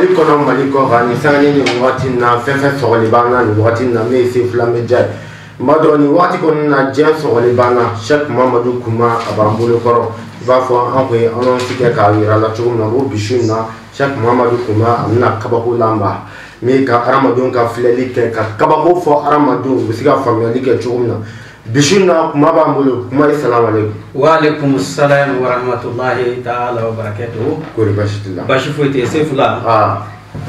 kono maliko gani sani ni wati na fefe sogoli bana ni wati na me se flame jay mado ni wati kono na jen sogoli bana Sheikh Mamadou Kuma abambulo koro ba fo an ko anon sike ka wira la chugum na bo bishuna Sheikh Mamadou Kuma amna kabako lamba me ka aramadon ka fleli ke ka kabako fo aramadon bisika family ke chugum na bishuna kuma bambulo kuma assalamu alaikum wa alaikum assalam wa rahmatullahi ta'ala wa barakatuh kuri bashitullah bashi foite sefula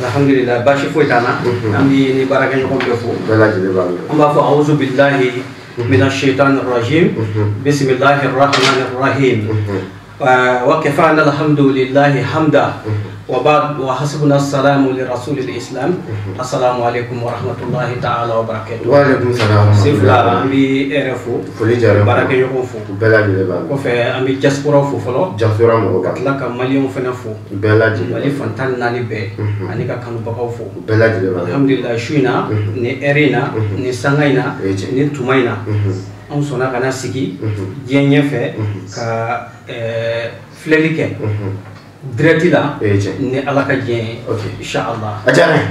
alhamdulillah bashi foitana ambi ni baraka ko defo bela jile ba amba fa a'udhu billahi minash shaitanir rajim bismillahir rahmanir rahim wa kafana alhamdulillahi hamda وبعد وحسبنا السلام لرسول الإسلام السلام عليكم ورحمة الله تعالى وبركاته وعليكم السلام سيفلا أمي إرفو بركة يوفو بلاد لبان وفي أمي جسورة فلو جسورة مغبا كتلك مليون فنفو بلاد ملي فنتان ناني بي أنيكا كانوا بقوفو بلاد لبان الحمد لله شوينا ني إرينا ني سانغاينا ني توماينا أم سونا كنا سيكي جيني في كا فليليكي direct la ni ala ka jeen inshallah ajane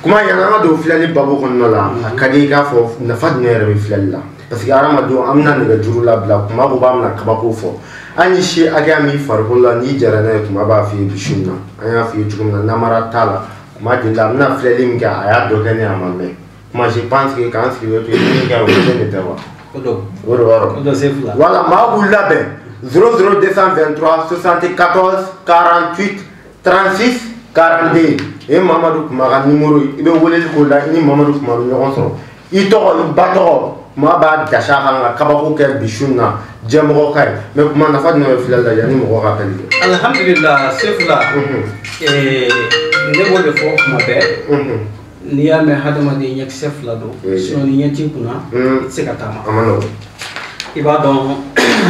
kuma yana ma do filali babu konno la kadi ka fo na fad ne re filalla parce que arama do amna ne juru la bla kuma ko bamna ka bako fo ani shi aga mi farhulla ni jarana kuma ba fi bishunna aya fi jugumna namara tala kuma dinda amna filali mi ga aya do gane amamme kuma je pense que quand ce que ni ga o ne tawa odo sefla wala ma bulla be 00223 74 48 36 42 et Mamadou Kuma numéro ibe wolel ko la ni Mamadou Kuma ñogon so i to ba to ma ba dasha nga kabako ke bishuna jemo kay mais kuma na fadna filala yani mo ko kali alhamdulillah sefla ne wole fo kuma be ni ya me hadama de ñek sefla do so ni ñenti kuna itse katama amano ibadon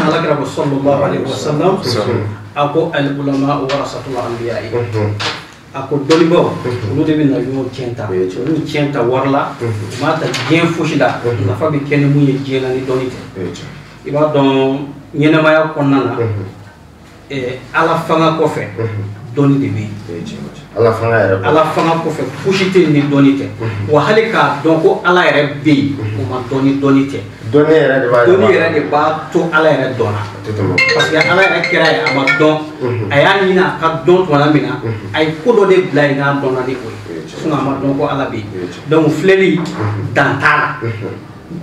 ala kira sallallahu alaihi wasallam ako al ulama warasatul anbiya ako dolibo ulu de bin nabi kenta ulu kenta warla mata gen fushida na fabi ken mu ye jena ni donite ibadon nyena maya konnana ala fanga ko fe doni de bi ala fanga ko fe fushite ni donite wa halika donc ala yere bi o ma donite doni yɛrɛ de b'a to ala yɛrɛ dɔnna parce que ala yɛrɛ kɛra ye a ma dɔn a y'a ɲini a ka dɔn tuma min na a ye ko dɔ de bila yen n'a dɔnna ni o ye sinon a ma dɔn ko ala bɛ yen donc filɛli dan t'a la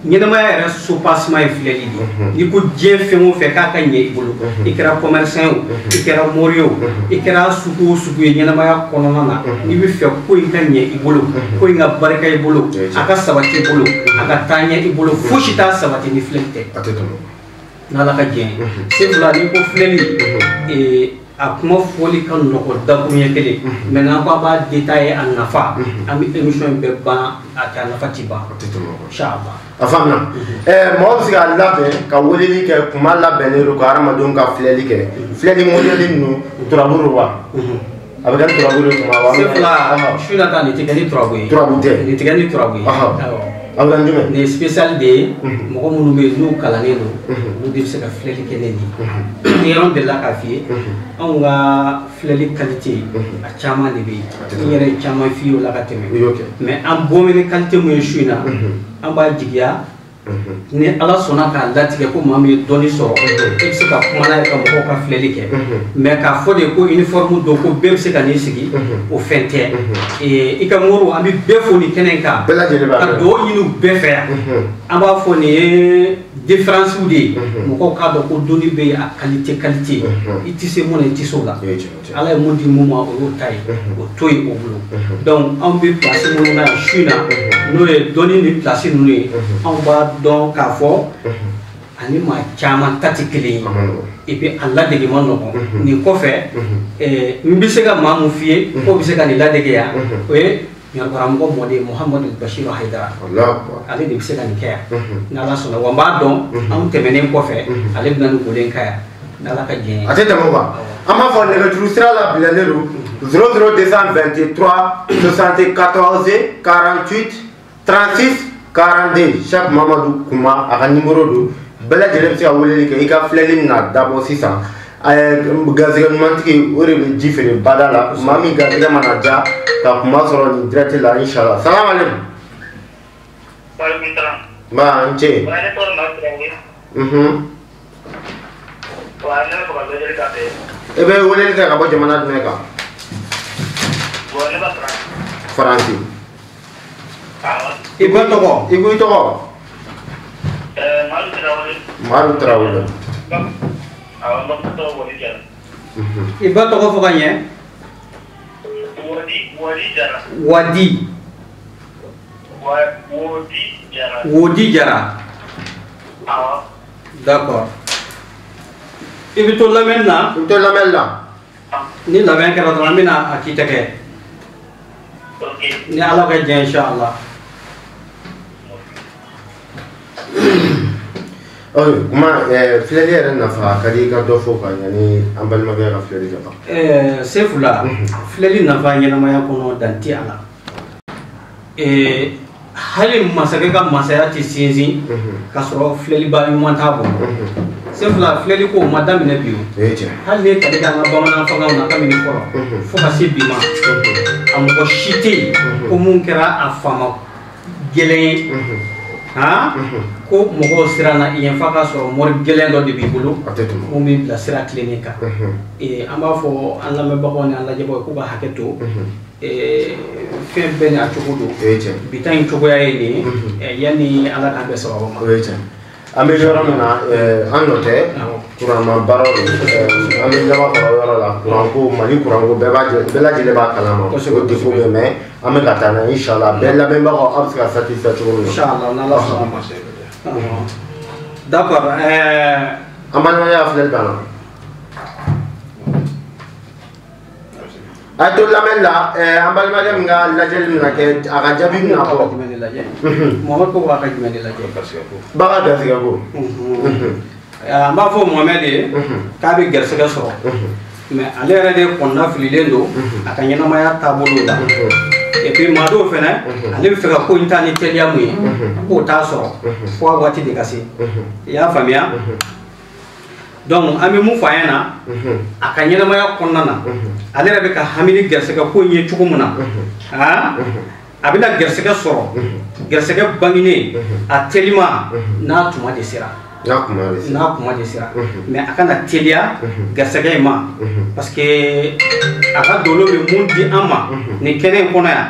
ɲɛnɛmaya yɛrɛ sopassement ye filɛli de ye n'i ko diɲɛ fɛn o fɛn k'a ka ɲɛ i bolo i kɛra commerçant o i kɛra mori o i kɛra sugu o sugu ye ɲɛnɛmaya kɔnɔna na i bɛ fɛ ko in ka ɲɛ i bolo ko in ka barika i bolo a ka sabati i bolo a ka taa ɲɛ i bolo fosi t'a sabati ni filɛli tɛ n'ala ka diɲɛ sebula n'i ko filɛli a kuma fɔli ka nɔgɔ dakuruɲɛ kelen mais n'an ko a b'a détailler a nafa an bɛ émission in bɛɛ ban a nafa ti ban inchallah a faamuna mɔgɔ bɛ se ka labɛn ka weleli kɛ kuma labɛnnen don ka hadamadenw ka filɛli kɛ filɛli modèle ninnu turabu wa a bɛ kɛ turabu kuma wa sefula sunata nin tɛ kɛ ni turabu ye turabu tɛ nin tɛ kɛ ni turabu ye a bɛ kɛ ni jumɛn nin spécial de ye mɔgɔ minnu bɛ yen n'u kalannen don olu de bɛ se ka filɛli kɛ ne ni yɔrɔ delila k'a f'i ye anw ka filɛli qualité a caman de bɛ yen n yɛrɛ ye caman f'i ye o la ka tɛmɛ mais an bɔn ni qualité mun ye su in na an b'a jigiya ni ala sɔnna k'a latigɛ ko maa min ye dɔnni sɔrɔ e bɛ se ka kuma n'a ye ka mɔgɔw ka filɛli kɛ mais k'a fɔ de ko uniforme don ko bɛɛ bɛ se ka n'i sigi o fɛn tɛ i ka moriw an bɛ bɛɛ fo nin kɛnɛ in kan ka dugawu ɲini u bɛɛ fɛ yan an b'a fɔ nin ye différence de ye mɔgɔw k'a dɔn ko dɔnni bɛ yen a qualité i tɛ se mun na i tɛ se o la ala ye mun di mun ma o y'o ta ye o to yen o bolo donc anw bɛ place minnu na yan su in na n'o ye dɔnni ni place ninnu ye anw b'a dɔn k'a fɔ ani maa caman ta tɛ kelen ye et puis a ladege ma nɔgɔn nin kɔfɛ n bɛ se ka maa mun f'i ye k'o bɛ se ka nin ladege yan o ye ɲarikaramɔgɔ mɔden Muhamadu Bashiru Hayidara ale de bɛ se ka nin kɛ yan n'ala sɔnna wa n b'a dɔn anw tɛmɛnen kɔfɛ ale bɛna nin golen ka yan n'ala ka diɲɛ ye a tɛ tɛmɛ o kan an b'a fɔ nɛgɛjuru sira labilalen don 00223 74 48 36 42 Sheikh Mamadou Kuma a ka numéro do bɛɛ lajɛlen bɛ se ka weleli kɛ i ka filɛli na dabɔ sisan gaziga mantiki o de bɛ ji feere bada la maa min gaziga mana ja ka kuma sɔrɔ nin direct la inshallah. Salam alaikum. Waalaikum salam. Ba n cɛ. E bɛ weleli kɛ ka bɔ jamana jumɛn kan? Faransi. I ba tɔgɔ? I ko i tɔgɔ? Madu Tarawele. I ba tɔgɔ fɔ ka ɲɛ? Wadi. Wodi Jara. D'accord. I bɛ to lamɛnni na? I bɛ to lamɛnni la. Ni labɛn kɛra dɔrɔn an bɛna a k'i tɛgɛ. Ni Ala ka diɲɛ inshallah. Kuma filɛli yɛrɛ nafa ka di I ka dɔ fɔ ka ɲani an balimakɛ ka filɛli kɛ ban. Sefula, filɛli nafa ɲɛnamaya kɔnɔ dan tɛ a la. Hali masakɛ ka masaya tɛ sinsin ka sɔrɔ filɛliba ɲuman t'a bolo. Sefula filɛli ko ma daminɛ bi o. Hali ne tali k'an ka bamanan fangaw na kabini fɔlɔ fo ka se bi ma a mɔgɔ si tɛ yen ko mun kɛra a faama gɛlɛn ye. Ko mɔgɔw siranna i ɲɛ f'a ka sɔrɔ mɔri gɛlɛn dɔ de b'i bolo mun b'i bila sira tilennen kan. An b'a fɔ an lamɛnbagaw ni an lajɛbagaw k'u ka hakɛ to fɛn bɛɛ n'a cogo don. Bi ta in cogoya ye nin ye yanni Ala k'an bɛɛ sababu ma. An bɛ yɔrɔ min na an nɔ tɛ kuranma baara don an bɛ ɲɛma kɔrɔ yɔrɔ la kuranko Mali kuranko bɛɛ lajɛlen b'a kalama o defo bɛ mais an bɛ ka taa n'a ye inshallah bɛɛ lamɛnbagaw aw bɛ se ka satisfait cogo min na. Inshallah n'Ala sɔnna. D'accord. An balimaya filɛli banna. A to lamɛnni la an balimakɛ min ka lajɛli bɛna kɛ a ka jaabi bɛna bɔ. Mohamed ko b'a ka jumɛn de lajɛ? Ba ka garisɛgɛ ko. An b'a fɔ Mohamed ye k'a bɛ garisɛgɛ sɔrɔ mais ale yɛrɛ de kɔnɔna fililen don a ka ɲɛnamaya taabolo la. Et puis maa dɔw fɛnɛ ale bɛ fɛ ka ko in taa ni teliya mun ye k'o t'a sɔrɔ fo a waati de ka se. I y'a faamuya? Donc an bɛ mun fɔ a ɲɛna a ka ɲɛnamaya kɔnɔna na ale yɛrɛ bɛ ka hami garisɛgɛ ko in ye cogo min na a bɛna garisɛgɛ sɔrɔ garisɛgɛ banginen a telima n'a tuma de sera. N'a kuma de sera mais a kana teliya garisɛgɛ in ma parce que a ka dolo bɛ mun di an ma nin kɛnɛ in kɔnɔ yan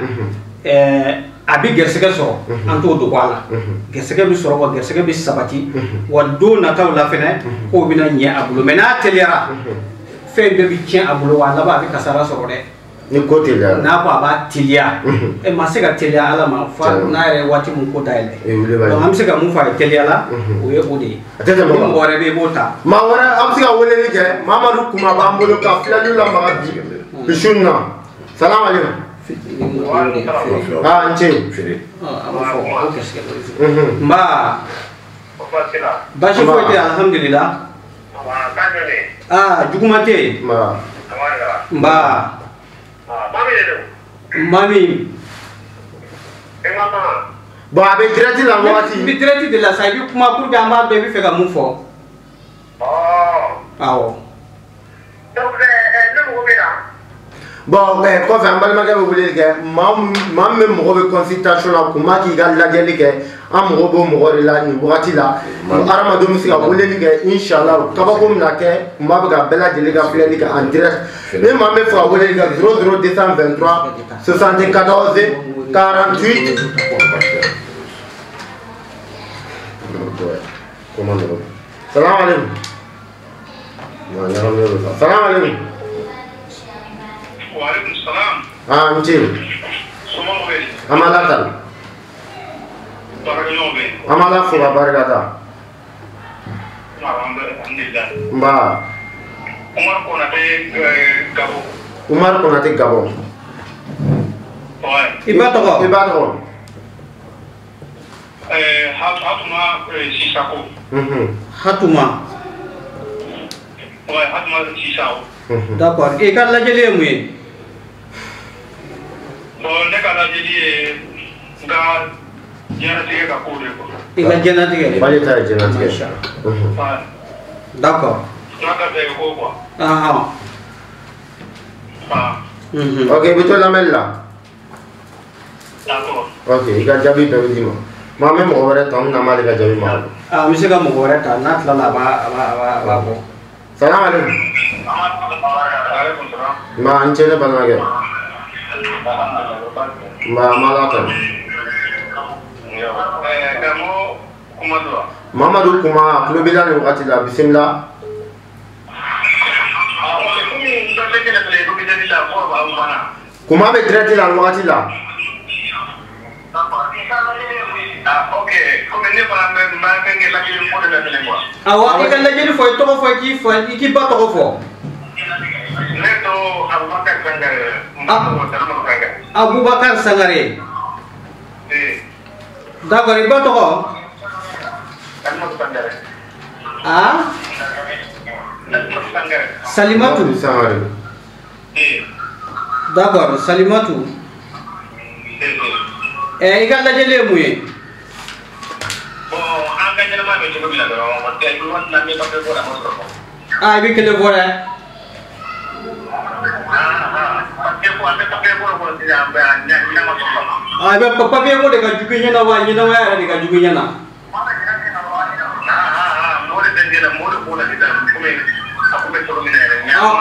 a bɛ garisɛgɛ sɔrɔ an t'o dogo a la garisɛgɛ bɛ sɔrɔ wa garisɛgɛ bɛ sabati wa don nataw la fɛnɛ k'o bɛna ɲɛ a bolo mais n'a teliyara fɛn bɛɛ bɛ tiɲɛ a bolo wa a laban a bɛ kasara sɔrɔ dɛ. Ni ko teliya n'a ko a b'a teliya ma se ka teliya Ala ma fo n'a yɛrɛ waati mun ko dayɛlɛ donc an bɛ se ka mun fɔ a ye teliya la o ye o de ye ni mɔgɔ wɛrɛ bɛ yen i b'o ta. Maa wɛrɛ an bɛ se ka weleli kɛ Mamadu Kuma b'an bolo ka filɛli lamaga bi su in na. Salam alaikum. N cɛ. Nba baasi foyi tɛ alhamdulillah. Juguman tɛ yen. Nba. Mami. Bon a bɛ direct la wagati. I bɛ direct de la sa i bɛ kuma pour que an b'a dɔn i bɛ fɛ ka mun fɔ. Awɔ. Donc ne mago bɛ na. Bon kɔfɛ an balimakɛ bɛ weleli kɛ maa min bɛ mɔgɔ bɛ consultation la kun ma k'i ka lajɛli kɛ an mago b'o mɔgɔ de la nin wagati la hadamadenw bɛ se ka weleli kɛ inshallah kabako min na kɛ kun b'a bɛ ka bɛɛ lajɛlen ka filɛli kɛ en direct ni maa min bɛ fɛ ka weleli kɛ 00223 74 48. Salam alaikum. Salam alaikum. Waalaikum salam. N cɛ. An b'a la tali. An b'a la fo ka barika da. Nba. Umar Konate Gabon. I b'a tɔgɔ? I b'a tɔgɔ? Hatuma Sisako. Hatuma. Hatuma Sisako. D'accord. I ka lajɛli ye mun ye? Bon, ne ka lajɛli ye n ka diɲɛlatigɛ ka ko de quoi. I ka diɲɛlatigɛ? Bale ta ye diɲɛlatigɛ. D'accord. Ok, betul la mel la. Ok, ika jabi pe di mo. Ma me mo wara tam na mali ka jabi ma. Misi ka mo wara ta na tla la ba bo. Salam alaikum. Ma anche ne bana ge. Ma mala ta. Mamadou kuma kulo bila ni wakati la bismillah. Kuma be traité la wakati la. Awa ikan lagi ni foi toko foi ki ba toko fo. Neto Abubakar Sangare. Abubakar Sangare. D'accord, iba toko. Ah? Salimatu Sangare. D'accord, Salimatu. Ikan lagi le muye. Ah, ibi kele bora. Ah, ibi papier ko de ka jugunya na wa nyina wa ya de ka jugunya na.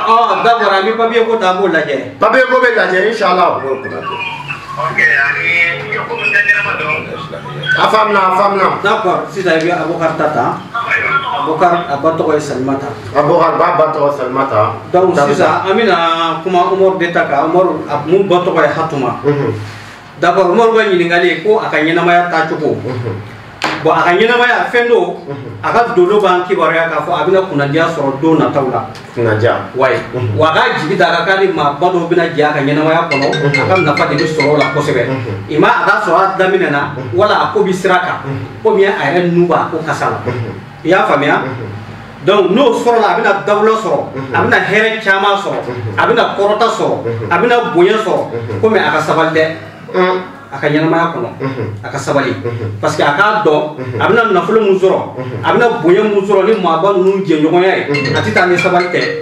Oh, d'accord, ibi papier ko ta mo laje. Papier ko be laje inshallah. Okay, ani yo ko mendanya nama dong. Afamna. D'accord, si ça ibi Abubakar tata. Abubakar abato ko Salimata. Abubakar bato Salimata. Donc si ça amina kuma Umar de taka Umar mun bato ko Hatuma. D'accord, Umar ba nyilingali ko akanyena maya ta chuko. Bo akanyena maya fendo aka dolo ban kibarya ka fo abina kunadia soro do na tawla. Kunadia. Wai. Waga jibi daga kali ma bado bina dia akanyena maya kono aka nafa de soro la kosebe. Ima aka soro damina na wala ko bisiraka. Ko miya ayre nuba ko kasala. Ya famia. Donc no soro la abina dawlo soro abina here chama soro abina korota soro abina bonya soro ko me aka sabalde aka nyama kono aka sabali parce que aka do abina nafulo muzoro abina bonya muzoro ni maba nu je nyogo yayi atita ni sabalte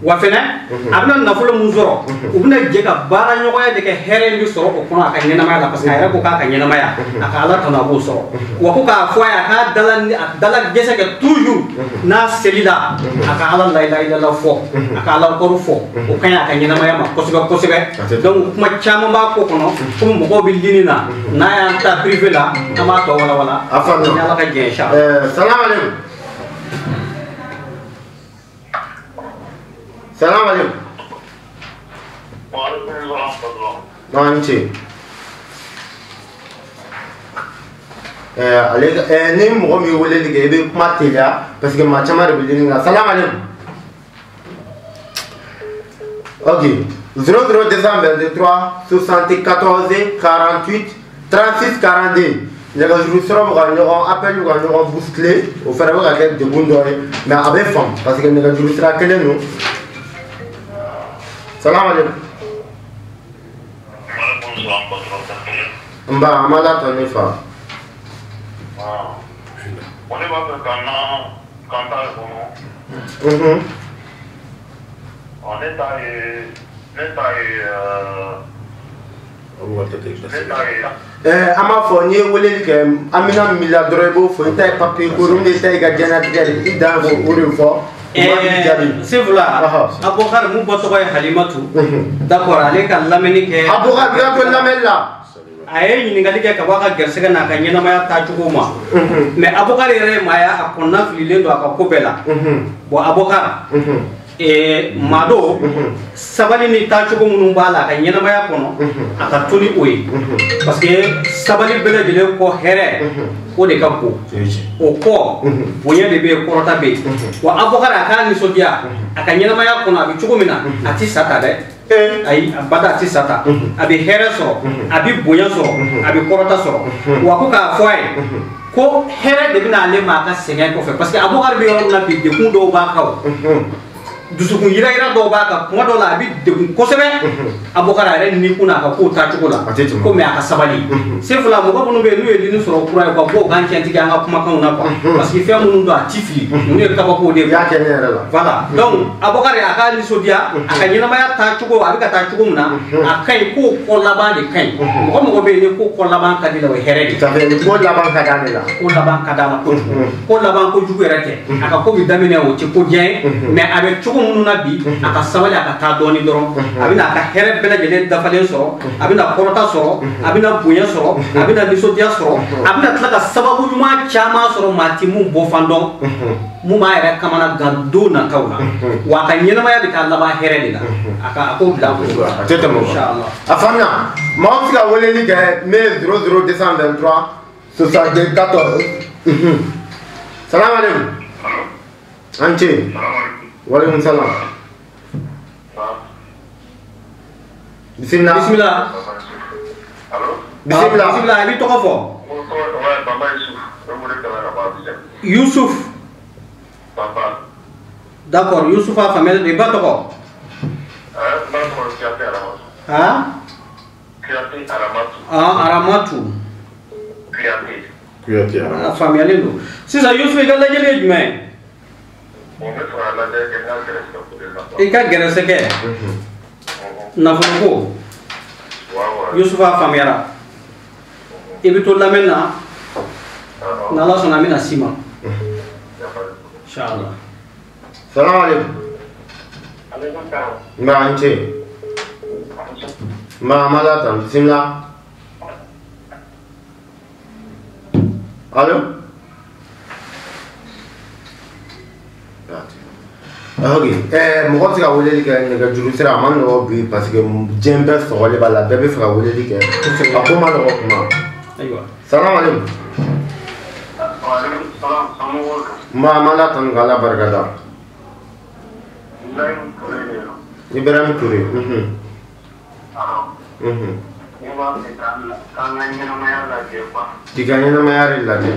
wa fena abina nafulo muzoro ubina je ka bara nyogo yayi de ke here ndi soro ko kono aka nyama la parce que ayra ko ka nyama ya aka ala tana bo soro wa ko ka fo ya ka dalan gese ke toujours na selida aka ala la ilaha illallah fo aka ala ko fo o kanya aka nyama ya ma kosebe donc kuma chama ba ko kono kuma mo ko bildini na ya ta privé la ama to wala Afan ni ala ka je insha salam alaikum. Salam alaikum. Nanti. Ni mo mi wole dige be materia parce que ma chama de bilinga. Salam alaikum. OK. 00 décembre 23 74 48 36 42. Les resolutions vont appel vont bousculer au faire avec des bundores mais avec femme parce que les resolutions à quel nous. Salam alaikum. Mba amala tani fa. On est pas quand on est ama fo ni wele ke amina mila drobo fo tay papier ko rum de tay ga jana tigari idan fo uri fo c'est voilà Abubakar mu boto ko Halimatu d'accord ale ka lameni ke Abubakar ga to lamella aye ni ngali ke ka waka gersega na ka nyina maya ta chugo ma mais Abubakar re maya akonna filile do aka kobela bo Abubakar mado sabali ni ta chugo munun bala ka nyina maya kono aka tuli oyi parce que sabali bele bele ko here o de ka ko o ko bonya de be ko rota be wa Abubakar aka ni sodia aka nyina maya kono abi chugo mina ati sata de ay abada ati sata abi here so abi bonya so abi ko rota so wa ko ka foy ko here de bina le ma ka sengen ko fe parce que Abubakar be yor na bi de ku do ba kaw dusukun yira do ba ka kuma do la bi de ko sebe abokara re ni kuna ka ko ta tukola ko me aka sabali se fula mo ko bunu be nu e ni soro kura ko bo kan kenti ga kuma kan na ko parce que fait mun do atifi ne ka ba ko de ya ke ne la voilà donc abokara aka ni sodia aka nyina ma ya ta tuko abi ka ta tuko muna akai ko laban de kai mo be ni ko laban ka de la heredi ça fait ko laban ka dane la ko laban ka dana ko laban ko jugo rete aka ko bi damine o ci ko bien mais avec tuko mununa bi aka sabali aka ta doni doron abina aka here bela jele dafalen soro abina korota soro abina bunya soro abina lisodia soro abina tlaka sababu nyuma chama soro mati mum bo fando muma era kamana gando na kawla wa kan yena ma ya bi kala ba here dina aka ko bla ko inshallah afamna ma fi ka wole ni ke mai 00 décembre 23 74 salam alaikum anche walaikum salam bismillah bismillah bismillah abi to ko fo Yusuf d'accord Yusuf a famel de ba to ko aramatu kuyati a famel lo sisa Yusuf ga la jele jume ika gerese ke nafolo ko Yusuf a famera ibi to lamena na la sona mina sima inshallah salam alaikum ma anche ma malata bismillah allo ok mo ko ka wole li ke ne ga juru sira man no bi parce que jembe so wole bala bebe fa wole li ke ako ma no kuma aywa salam alaikum ma malata ngala barkada Ibrahim Touré tiganya na mayari lagi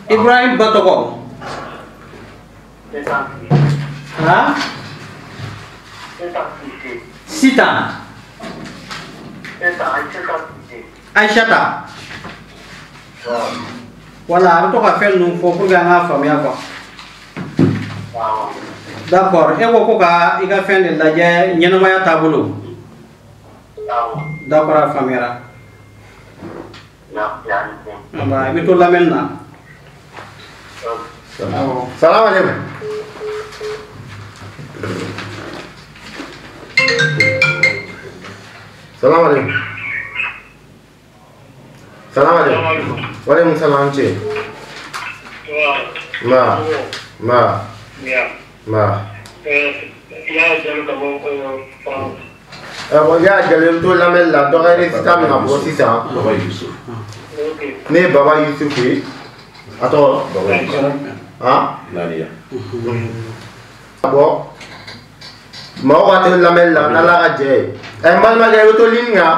Ibrahim Batoko ha Sita Aishata wala to ka fel num fo pour ga nga famia ko d'accord e ko ka iga fen de la je nyena ma ya tabulo d'accord famira aba bi to la menna salam alaikum salam alaikum salam alaikum walaikum salam ce ma ya jalem to lamel la do gare stam na bo sisa ne baba Yusuf yi ato ha Nadia bo mo wa te lamel la na la je e mal ma ga to linga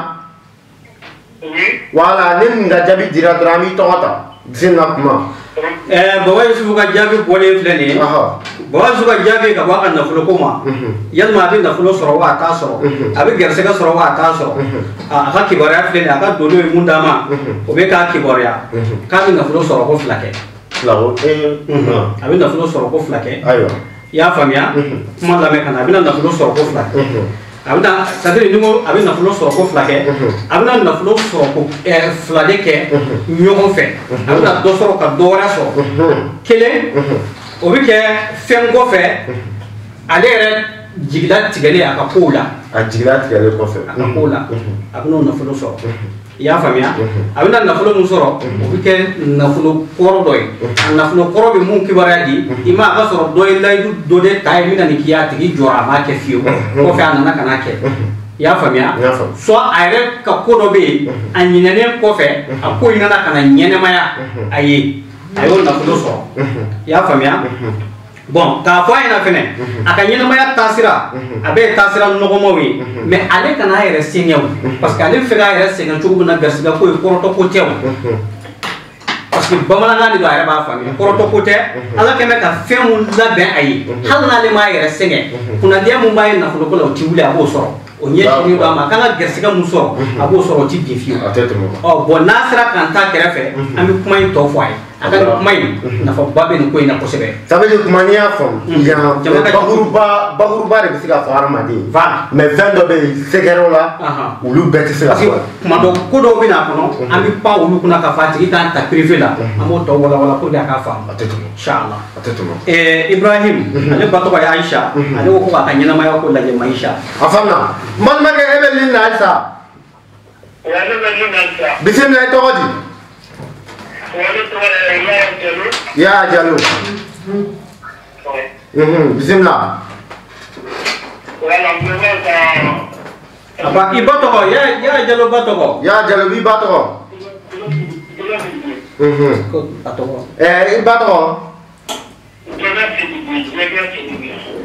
wala nin nga jabi dira drami to ata sinna kuma baba Yusuf ka jabi bole flene aha baba Yusuf ka jabi ka ba kan na fulo kuma yalma bin na fulo soro wa ta soro abi gerse ka soro wa ta soro aka kibara flene aka dodo mun dama o be ka kibara ka bin na fulo soro ko flake lawo abi na fulo soro ko flake ayo ya famia kuma la me kana abi na fulo soro ko flake abina sadiri nugo abina fulo soro ko flake abina na fulo soro ko flake ke nyogon fe abina do soro ka do ra soro kele o bi ke fengo fe ale re jigila tigale aka kula a jigila tigale ko fe aka kula abina na fulo soro ya famia abina na fulo musoro o bi ke na fulo koro doy na fulo koro be mun kibaradi ima ka soro doy lay do de tay mina ni kiya tigi jora ma ke fiyo ko fe anana kana ke ya famia so ayre ka kodo be anyinene ko fe ako inana kana nyene maya ayi ayo na fulo soro ya famia bon ka fo ina fene aka nyene maya tasira abe tasira no ko mowi mais ale kana ayre sinyaw parce que ale fe ga ayre sinyaw chugo na garsiga ko to ko tew parce parce que bamanankan de do ayɛrɛ b'a faamuya kɔrɔtɔ ko tɛ ala kɛmɛ ka fɛn mun labɛn a ye hali n'ale m'a yɛrɛ sɛgɛn kunnadiya mun b'a ye nafolo ko la o ti wuli a b'o sɔrɔ o ɲɛsinnen do a ma a kan ka gɛrɛsɛgɛ mun sɔrɔ a b'o sɔrɔ o ti bin fiyewu bon n'a sera k'an ta kɛrɛfɛ an bɛ kuma in tɔ fɔ a ye a ka nin kuma in nafaba bɛ nin ko in na kosɛbɛ ça veut dire kuma n'i y'a faamu bakuruba de bɛ se ka fɔ hadamaden mais fɛn dɔ bɛ yen sɛgɛrɛw la olu bɛɛ tɛ se ka fɔ kuma dɔ ko dɔw bɛ n'a kɔnɔ an bɛ pan olu kunna k'a fɔ a tigi k'an ta privé la an b'o tɔ walawala pour que a k'a faamu inchallah Ibrahim ale ba tɔgɔ ye Aisha ale ko k'a ka ɲɛnamaya ko lajɛ Maisha a faamuna n balimakɛ e bɛ nin na halisa bisimila i tɔgɔ di Ya Jallo. Bismillah. Apa iba toko ya Jallo ba toko. Ya Jallo bi ba toko. Ba toko. Iba toko.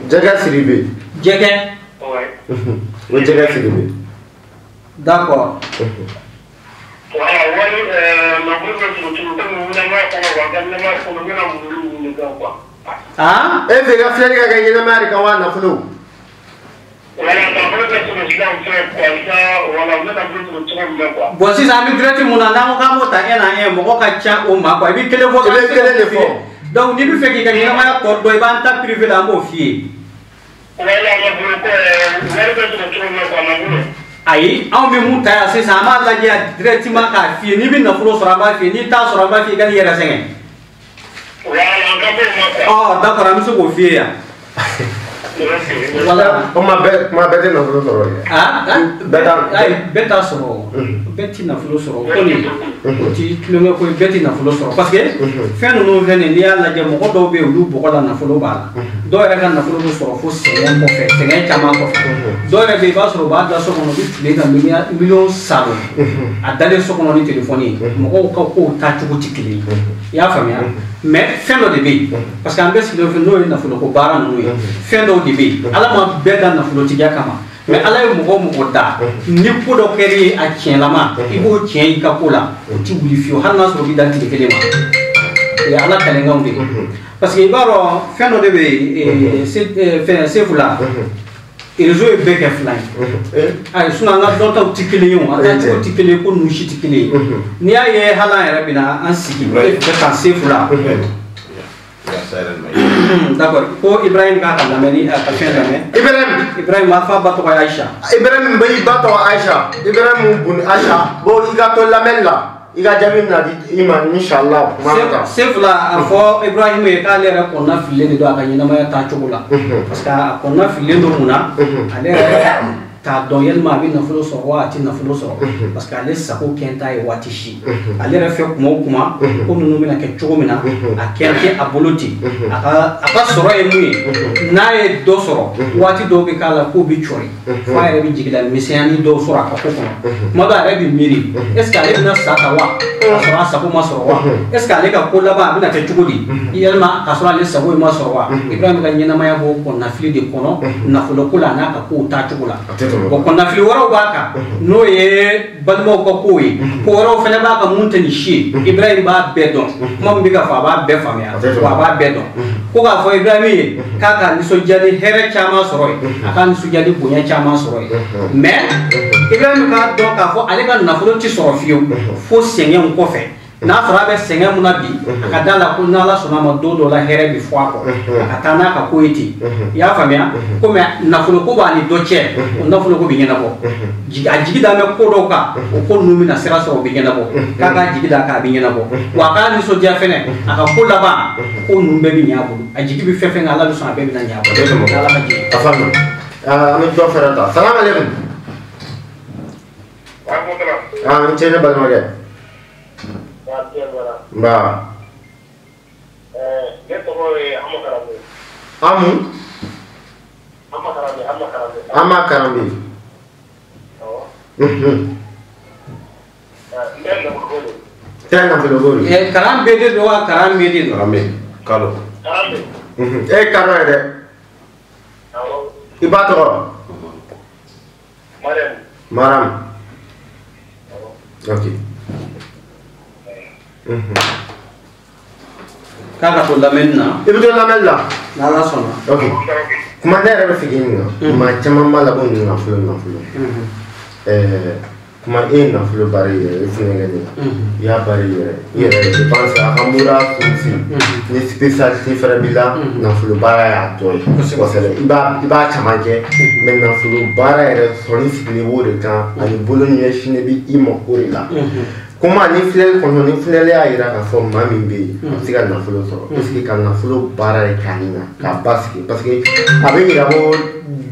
Jaga Siribe. Jaga. Oui, Jaga Siribe. D'accord. Ah? E fɛ ka filɛli ka kɛ ɲɛnamaya de kan wa nafolo? Bon sisan an bɛ direct mun na n'an ko k'an b'o ta un à un mɔgɔ ka ca o ma quoi i bɛ kelen fɔ. I bɛ kelen de fɔ. Donc n'i bɛ fɛ k'i ka ɲɛnamaya tɔ dɔn i b'an ta privé la an b'o f'i ye. Ayi anw bɛ mun ta yan sisan an b'a lajɛ directement k'a f'i ye n'i bɛ nafolo sɔrɔ an b'a f'i ye n'i t'a sɔrɔ an b'a f'i ye i ka n'i yɛrɛ sɛgɛn. D'accord an bɛ se k'o f'i ye yan. Kuma bɛɛ tɛ nafolo sɔrɔ dɛ. Bɛɛ t'a sɔrɔ bɛɛ ti nafolo sɔrɔ o kɔni o ti tulonkɛ ko ye bɛɛ ti nafolo sɔrɔ parce que fɛn ninnu filɛ nin n'i y'a lajɛ mɔgɔ dɔw bɛ yen olu bɔgɔ la nafolo b'a la dɔw yɛrɛ ka nafolo bɛ sɔrɔ fo sɛgɛn kɔfɛ sɛgɛn caman kɔfɛ dɔw yɛrɛ bɛ yen i b'a sɔrɔ u b'a da so kɔnɔ u bɛ tile ka miliyɔn salon a dalen so kɔnɔ ni telefɔni ye mɔgɔw ka kow taacogo tɛ kelen ye i y'a faamuya mais fɛn dɔ de bɛ yen parce que an bɛ sigilen fɛ n'o ye nafolo ko baara ninnu ye fɛn dɔw de bɛ yen ala ma bɛɛ da nafolotigiya kama mais ala ye mɔgɔ mɔgɔ da ni ko dɔ kɛra ye a tiɲɛlama i b'o tiɲɛ i ka ko la o ti wuli fiyewu hali n'a sɔrɔ i bɛ da tile kelen ma o ye ala kalenkanw de ye parce que i b'a dɔn fɛn dɔ de bɛ yen fɛn sefu la réseau ye bɛɛ kɛ fila ye ayi sinon an ka dɔntaw tɛ kelen ye o a taacogo tɛ kelen ye ko ninnu si tɛ kelen ye n'i y'a ye hali an yɛrɛ bɛ na an sigi bɛ ka sefu la. D'accord ko Ibrahim k'a ka lamɛnni a ka fɛn lamɛn Ibrahim a fa ba tɔgɔ ye Aisha Ibrahim bɛ i ba tɔgɔ Aisha Ibrahim bun Aisha bon i ka to lamɛnni la i ka jaabi bɛna di i ma inshallah sefu la a fɔ Ibrahim ye k'ale yɛrɛ kɔnɔna fililen de don a ka ɲɛnamaya taacogo la parce que a kɔnɔna fililen don mun na ale yɛrɛ t'a dɔn yalima a bɛ nafolo sɔrɔ wa a tɛ nafolo sɔrɔ parce que ale sago kɛn t'a ye waati si ale yɛrɛ fɛ kuma o kuma ko ninnu bɛna kɛ cogo min na a kɛn tɛ a bolo ten a ka sɔrɔ ye mun ye n'a ye dɔ sɔrɔ waati dɔw bɛ k'a la k'o bɛ cɔri fo a yɛrɛ bɛ jigin la misɛnyani dɔw sɔrɔ a ka ko kɔnɔ kuma dɔw a yɛrɛ bɛ miiri est ce que ale bɛna sa ta wa k'a sɔrɔ a sago ma sɔrɔ wa est ce que ale ka ko laban a bɛna kɛ cogo di yalima k'a sɔrɔ ale sago ma sɔrɔ wa Ibrahim ka ɲɛnamaya b'o kɔnɔnafili de kɔnɔ nafolo ko la a n'a ka kow taacogo la. Bon kɔnɔnafili wɛrɛw b'a kan n'o ye balimaw ka kow ye ko wɛrɛw fana b'a kan mun tɛ nin si ye Ibrahim b'a bɛɛ dɔn kuma min bɛ ka fɔ a b'a bɛɛ faamuya wa a b'a bɛɛ dɔn ko k'a fɔ Ibrahim ye k'a ka nisɔndiya ni hɛrɛ caman sɔrɔ ye a ka nisɔndiya ni bonya caman sɔrɔ ye mais Ibrahim k'a dɔn k'a fɔ ale ka nafolo tɛ sɔrɔ fiyewu fo sɛgɛnw kɔfɛ n'a sɔrɔ a bɛ sɛgɛn mun na bi a ka d'a la ko n'Ala sɔnna a ma don dɔ la hɛrɛ bɛ fɔ a kɔ a ka taa n'a ka ko ye ten i y'a faamuya komi nafolo ko b'a ni dɔ cɛ o nafolo ko bɛ ɲɛnabɔ a jigi da bɛ ko dɔw kan o ko ninnu bɛna sira sɔrɔ o bɛ ɲɛnabɔ k'a k'a jigi da k'a bɛ ɲɛnabɔ wa a k'a nisɔndiya fɛnɛ a ka ko laban ko ninnu bɛɛ bɛ ɲɛ a bolo a jigi bɛ fɛn fɛn kan Ala bɛ sɔn a bɛɛ bɛna ɲɛ a bolo Ala ka jigin. a faamu an bɛ dɔ fɛrɛ ta salamu aleykum. n cɛ ne balimakɛ. Mbaa. Ne tɔgɔ ye Ama Karambe. Amu? Ama Karambe. Tɛ nafolo ko de. Karambe de don wa Karambe de don? Karambe. Kalo. Karambe. E kalo yɛrɛ. I ba tɔgɔ? Maram. Ok. k'a ka to lamɛnni na i bɛ to lamɛnni la n'ala sɔnna ok kuma ne yɛrɛ bɛ fɛ k'i ɲininka maa caman b'a la ko nafolo kuma e ye nafolo baara i yɛrɛ i fɛnɛ kɛ ne i y'a baara i yɛrɛ je pense a ka mura kursi ni spécialité fɛnɛ b'i la nafolo baara y'a tɔ ye kosɛbɛ i b'a caman kɛ mais nafolo baara yɛrɛ sɔrɔli sigilen b'o de kan ani bolo ɲɛsinnen bɛ i ma o de la kuma ni filɛli kɔnɔ ni filɛli y'a yira k'a fɔ maa min bɛ yen a bɛ se ka nafolo sɔrɔ est ce que ka nafolo baara de k'a ɲɛ k'a basigi parce que a bɛ yira ko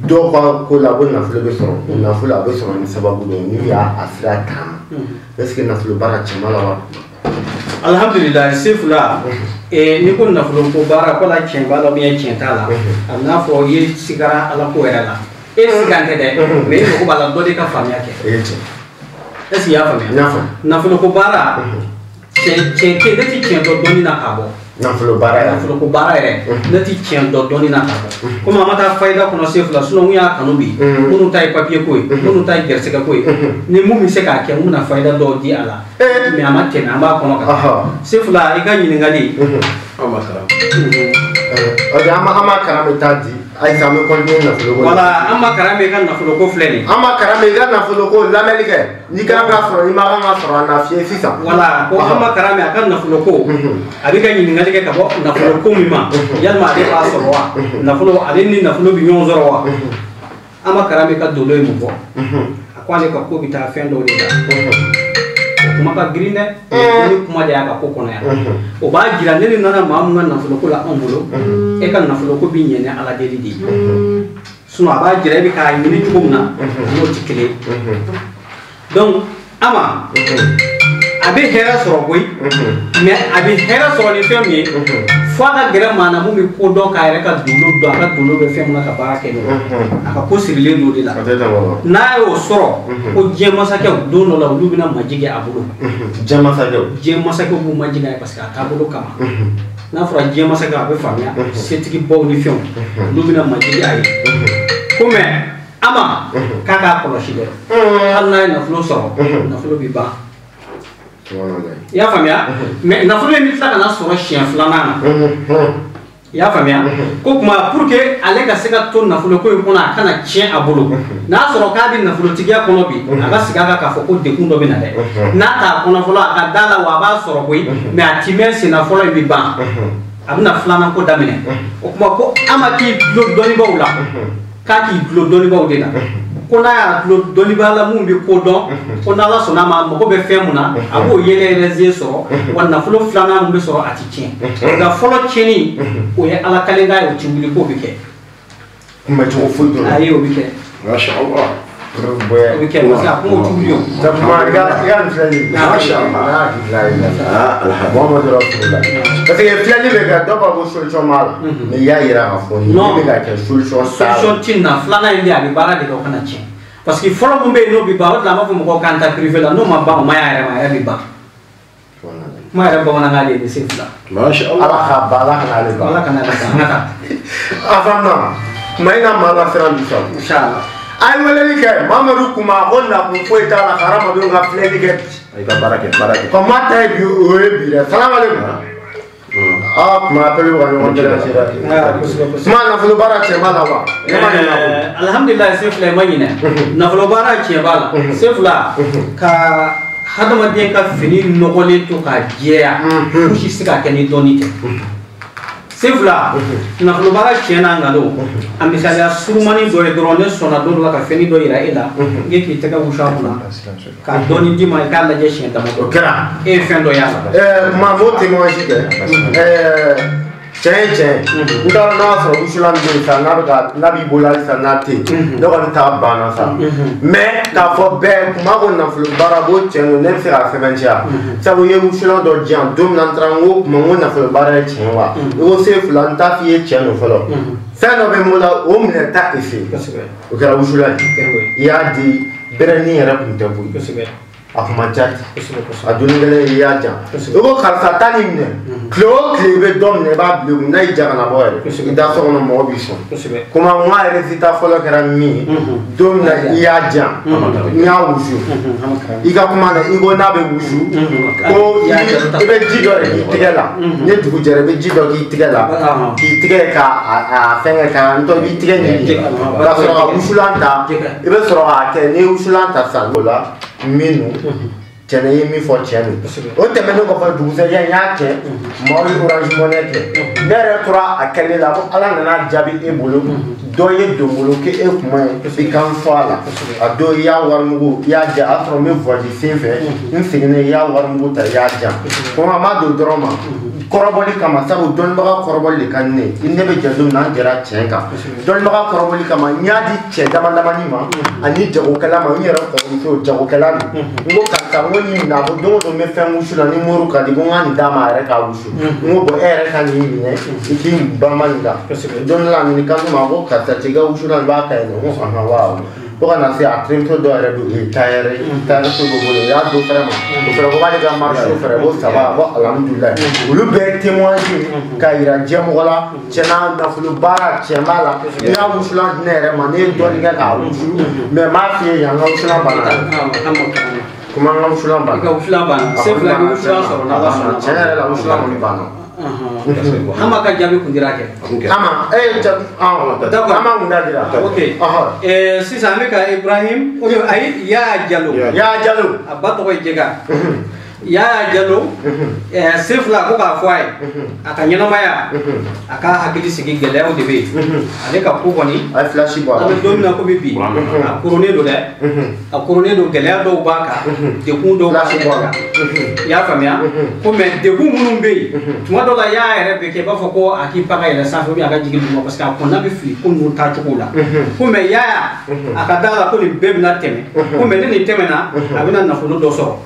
dɔw ka ko la ko nafolo bɛ sɔrɔ nafolo a bɛ sɔrɔ ni sababu dɔ ye n'u y'a sira taama est ce que nafolo baara cɛman la wa. alhamdulillah sefula ni ko nafolo ko baara ko la tiɲɛ b'a la bien tiɲɛ t'a la a bɛ n'a fɔ i ye sigara ala ko yɛrɛ la e sigan tɛ dɛ mais i mago b'a la dɔ de ka faamuya kɛ. Est-ce qu'il y a famille? Nafolo ko bara cɛ ne ti tiɲɛ dɔ dɔɔni na k'a bɔ. Nafolo ko bara yɛrɛ ne ti tiɲɛ dɔ dɔɔni na k'a bɔ. Komi a ma taa fayida kɔnɔ sefula sinon mun y'a kanu bi minnu ta ye papier ko ye minnu ta ye gɛrɛsɛgɛ ko ye ni mun bɛ se k'a kɛ mun bɛna fayida dɔw di a la mais a ma tɛmɛ an b'a kɔnɔ kan. Sefula i ka ɲininkali. An ma kalan. Ok an ma kalan bɛ taa di. Ayisa an bɛ continuer nafolo ko. Voilà an ma kalan bɛ i ka nafolo ko filɛ nin. An ma kalan bɛ i ka nafolo ko lamɛnni kɛ n'i kɛra k'a sɔrɔ i ma kan ka sɔrɔ a na fiyɛ sisan. Voilà ko an ma kalan bɛ a ka nafolo ko a bɛ ka ɲininkali kɛ ka bɔ nafolo ko min ma yalima ale b'a sɔrɔ wa nafolo ale ni nafolo bɛ ɲɔgɔn sɔrɔ wa an ma kalan bɛ ka dolo in mun fɔ a ko ale ka ko bɛ taa fɛn dɔw de la. Kuma ka girin dɛ ni kuma de y'a ka ko kɔnɔ yan o b'a jira ne ni nana maa mun ka nafolo ko la anw bolo e ka nafolo ko bi ɲɛ ni ala deli de ye sinon a b'a jira e bɛ k'a ɲini cogo min na n'o tɛ kelen ye donc ama a bɛ hɛrɛ sɔrɔ koyi mais a bɛ hɛrɛ sɔrɔ ni fɛn min ye fo a ka gɛrɛ maa na mun bɛ ko dɔn k'a yɛrɛ ka dolo dɔn a ka dolo bɛ fɛn min na ka baara kɛ n'o a ka ko sirilen don de la n'a y'o sɔrɔ ko diɲɛ masakɛw don dɔ la olu bɛna majigin a bolo diɲɛ masakɛw b'u majigin a ye parce que a taabolo kama n'a fɔra diɲɛ masakɛ a bɛ faamuya setigibaw ni fɛnw olu bɛna majigin a ye ko mais ama k'a k'a kɔlɔsi dɛ hali n'a ye nafolo sɔrɔ nafolo bɛ ban. I y'a faamuya mais nafolo in bɛ tila ka na sɔrɔ siɲɛ filanan na i y'a faamuya ko kuma pour que ale ka se ka to nafolo ko in kɔnɔ a kana tiɲɛ a bolo n'a sɔrɔ k'a bɛ nafolotigiya kɔnɔ bi a ka segin a kan k'a fɔ ko degun dɔ bɛ na dɛ n'a t'a kɔnɔ fɔlɔ a ka da la wa a b'a sɔrɔ koyi mais a ti mɛn senna fɔlɔ in bɛ ban a bɛna filanan ko daminɛ o kuma ko an ma k'i dulon dɔnnibaw la k'a k'i dulon dɔnnibaw de la. Ko n'a y'a dulon dɔnnibaa la mun bɛ ko dɔn ko n'ala sɔnna a ma mago bɛ fɛn mun na a b'o yɛlɛ sɔrɔ wa nafolo filanan mun bɛ sɔrɔ a ti tiɲɛ nka fɔlɔ tiɲɛni o ye ala kalenkan ye o ti wuli k'o bɛ kɛ. Kunbɛcogo foyi t'o la. ayi o bɛ kɛ. Masha Allah. o bɛ kɛ parce que a kuma o ti wuli o. Kuma i ka nin filɛ nin ye. Masha Allah. Muhamadu Rasulullah. Parce que filɛli bɛ kɛ dɔw b'a fɔ solution b'a la mais i y'a yira k'a fɔ nin bɛ ka kɛ solution t'a la. Solution ti na filanan in de a bɛ baara de kɛ o kana tiɲɛ parce que fɔlɔ mun bɛ yen n'o bɛ ban o de la an b'a fɔ mɔgɔw k'an ta privé la n'o ma ban o ma y'a yɛrɛ ma a yɛrɛ bɛ ban. Kuma yɛrɛ bamanankan de ye nin se fila. Masha Allah. Ala k'a ban Ala kana ale ban. Ala kana ale ban an ka taa. Avant na kuma in na maa ka siran bi sɔrɔ. Inshallah. A ye weleli kɛ Mamadu Kuma ko nakun foyi t'a la ka hadamadenw ka filɛli kɛ bi. I ka baara kɛ. Comme a ta ye bi o ye bi dɛ. Salamalekun. Kuma appel bɛ ka ɲɔgɔn déranger dɛ. Kuma nafolo baara tiɲɛ b'a la wa? Alhamdulilayi se fila i ma ɲinɛ. Nafolo baara tiɲɛ b'a la. Se fila ka hadamaden ka fini nɔgɔlen to k'a jɛya fosi se ka kɛ ni dɔnni tɛ. Se fila nafolo baara tiɲɛ n'a nkalon a misaliya surumani dɔ ye dɔrɔn ne sɔnna don dɔ la ka fɛnni dɔ yira e la n ye k'i tɛgɛ wusu a kunna ka dɔɔni d'i ma i k'a lajɛ siɲɛ damadɔ. O kɛra e ye fɛn dɔ y'a la. Maa m'o témoignage kɛ. Tiɲɛ ye tiɲɛ n t'a dɔn n'a y'a sɔrɔ wusulan bɛ yen sa n'a b'i bolo hali sa n'a tɛ yen ne kɔni t'a banna sa mais k'a fɔ bɛɛ kuma ko nafolo baara b'o tiɲɛ don ne bɛ se k'a sɛbɛntiya sabu i ye wusulan dɔ di yan don min na n taara n ko kuma n ko nafolo baara ye tiɲɛ wa i ko se fila n t'a f'i ye tiɲɛ don fɔlɔ fɛn dɔ bɛ n bolo o minɛ ta ese o kɛra wusulan ye i y'a di bɛrɛnin yɛrɛ tun tɛ bɔ yen akuma jati adunigele ya jam ego karsa tani ne klo klebe dom ne ba blu na ijaga na boye ida so no mo biso kuma ma resita folo kera mi dom na ya jam nya wuju iga kuma na igo na be wuju ko ibe jido itigela ne dugu jere be jido itigela itige ka a fenga ka nto itige ni da so ka wusulanta ibe so ka ke ne wusulanta sanola minu tene yimi fo chenu o teme no ko fa du se ya yake mo ri orange monete dere tura akele la ko ala na jabi e bolo do ye do bolo ke e kuma e kan fala ado ya warmugo ya ja afro me fo di sefe nsigne ya warmugo ta ya ja ko ma do droma koroboli kama sabu don baga koroboli kanne inde be jadum na jera chenka don baga koroboli kama nyadi che dama ni ma ani jago kala ma nyera ko to jago kala ngo ka woni na bo do me fe musula ni moru ka di ngani dama re ka wusu ngo bo ere ka ni ne iki ba manga don la ni ka ma bo ka ta tiga usula ba ka no ngo ha wa ko na se atrim to do re do tayere ta so go bo ya do fere ko ba ga marcho fere bo saba bo alhamdulillah ulu be témoigner ka ira jemo wala chena na fulu bara chemala ya musula ne re ma ne do ni ga ka wusu me ma fi ya ngo usula ba kuma ngam fulan ban ka fulan ban se fulan ni fulan soro na la soro chere la fulan ni ban hama ka jabi kundira ke hama hama ngunda dira okay sisa me ka Ibrahim o ay ya jalo abato ko jega ya jalo se fulan ko ka fwai aka nyana maya aka hakili sigi gele o debe ale ka ko koni ay flashi ba ale domina ko bibi akurone do de akurone do gele do baka de kun do ba ya famia ko me de kun munun be tuma do la ya ere be ke ba fo ko aki paka ila sa fo bi aka jigi mo parce que ko na be fli ko no ta chukula ko me ya aka dala ko ni be na teme ko me ni teme na abina na fo do so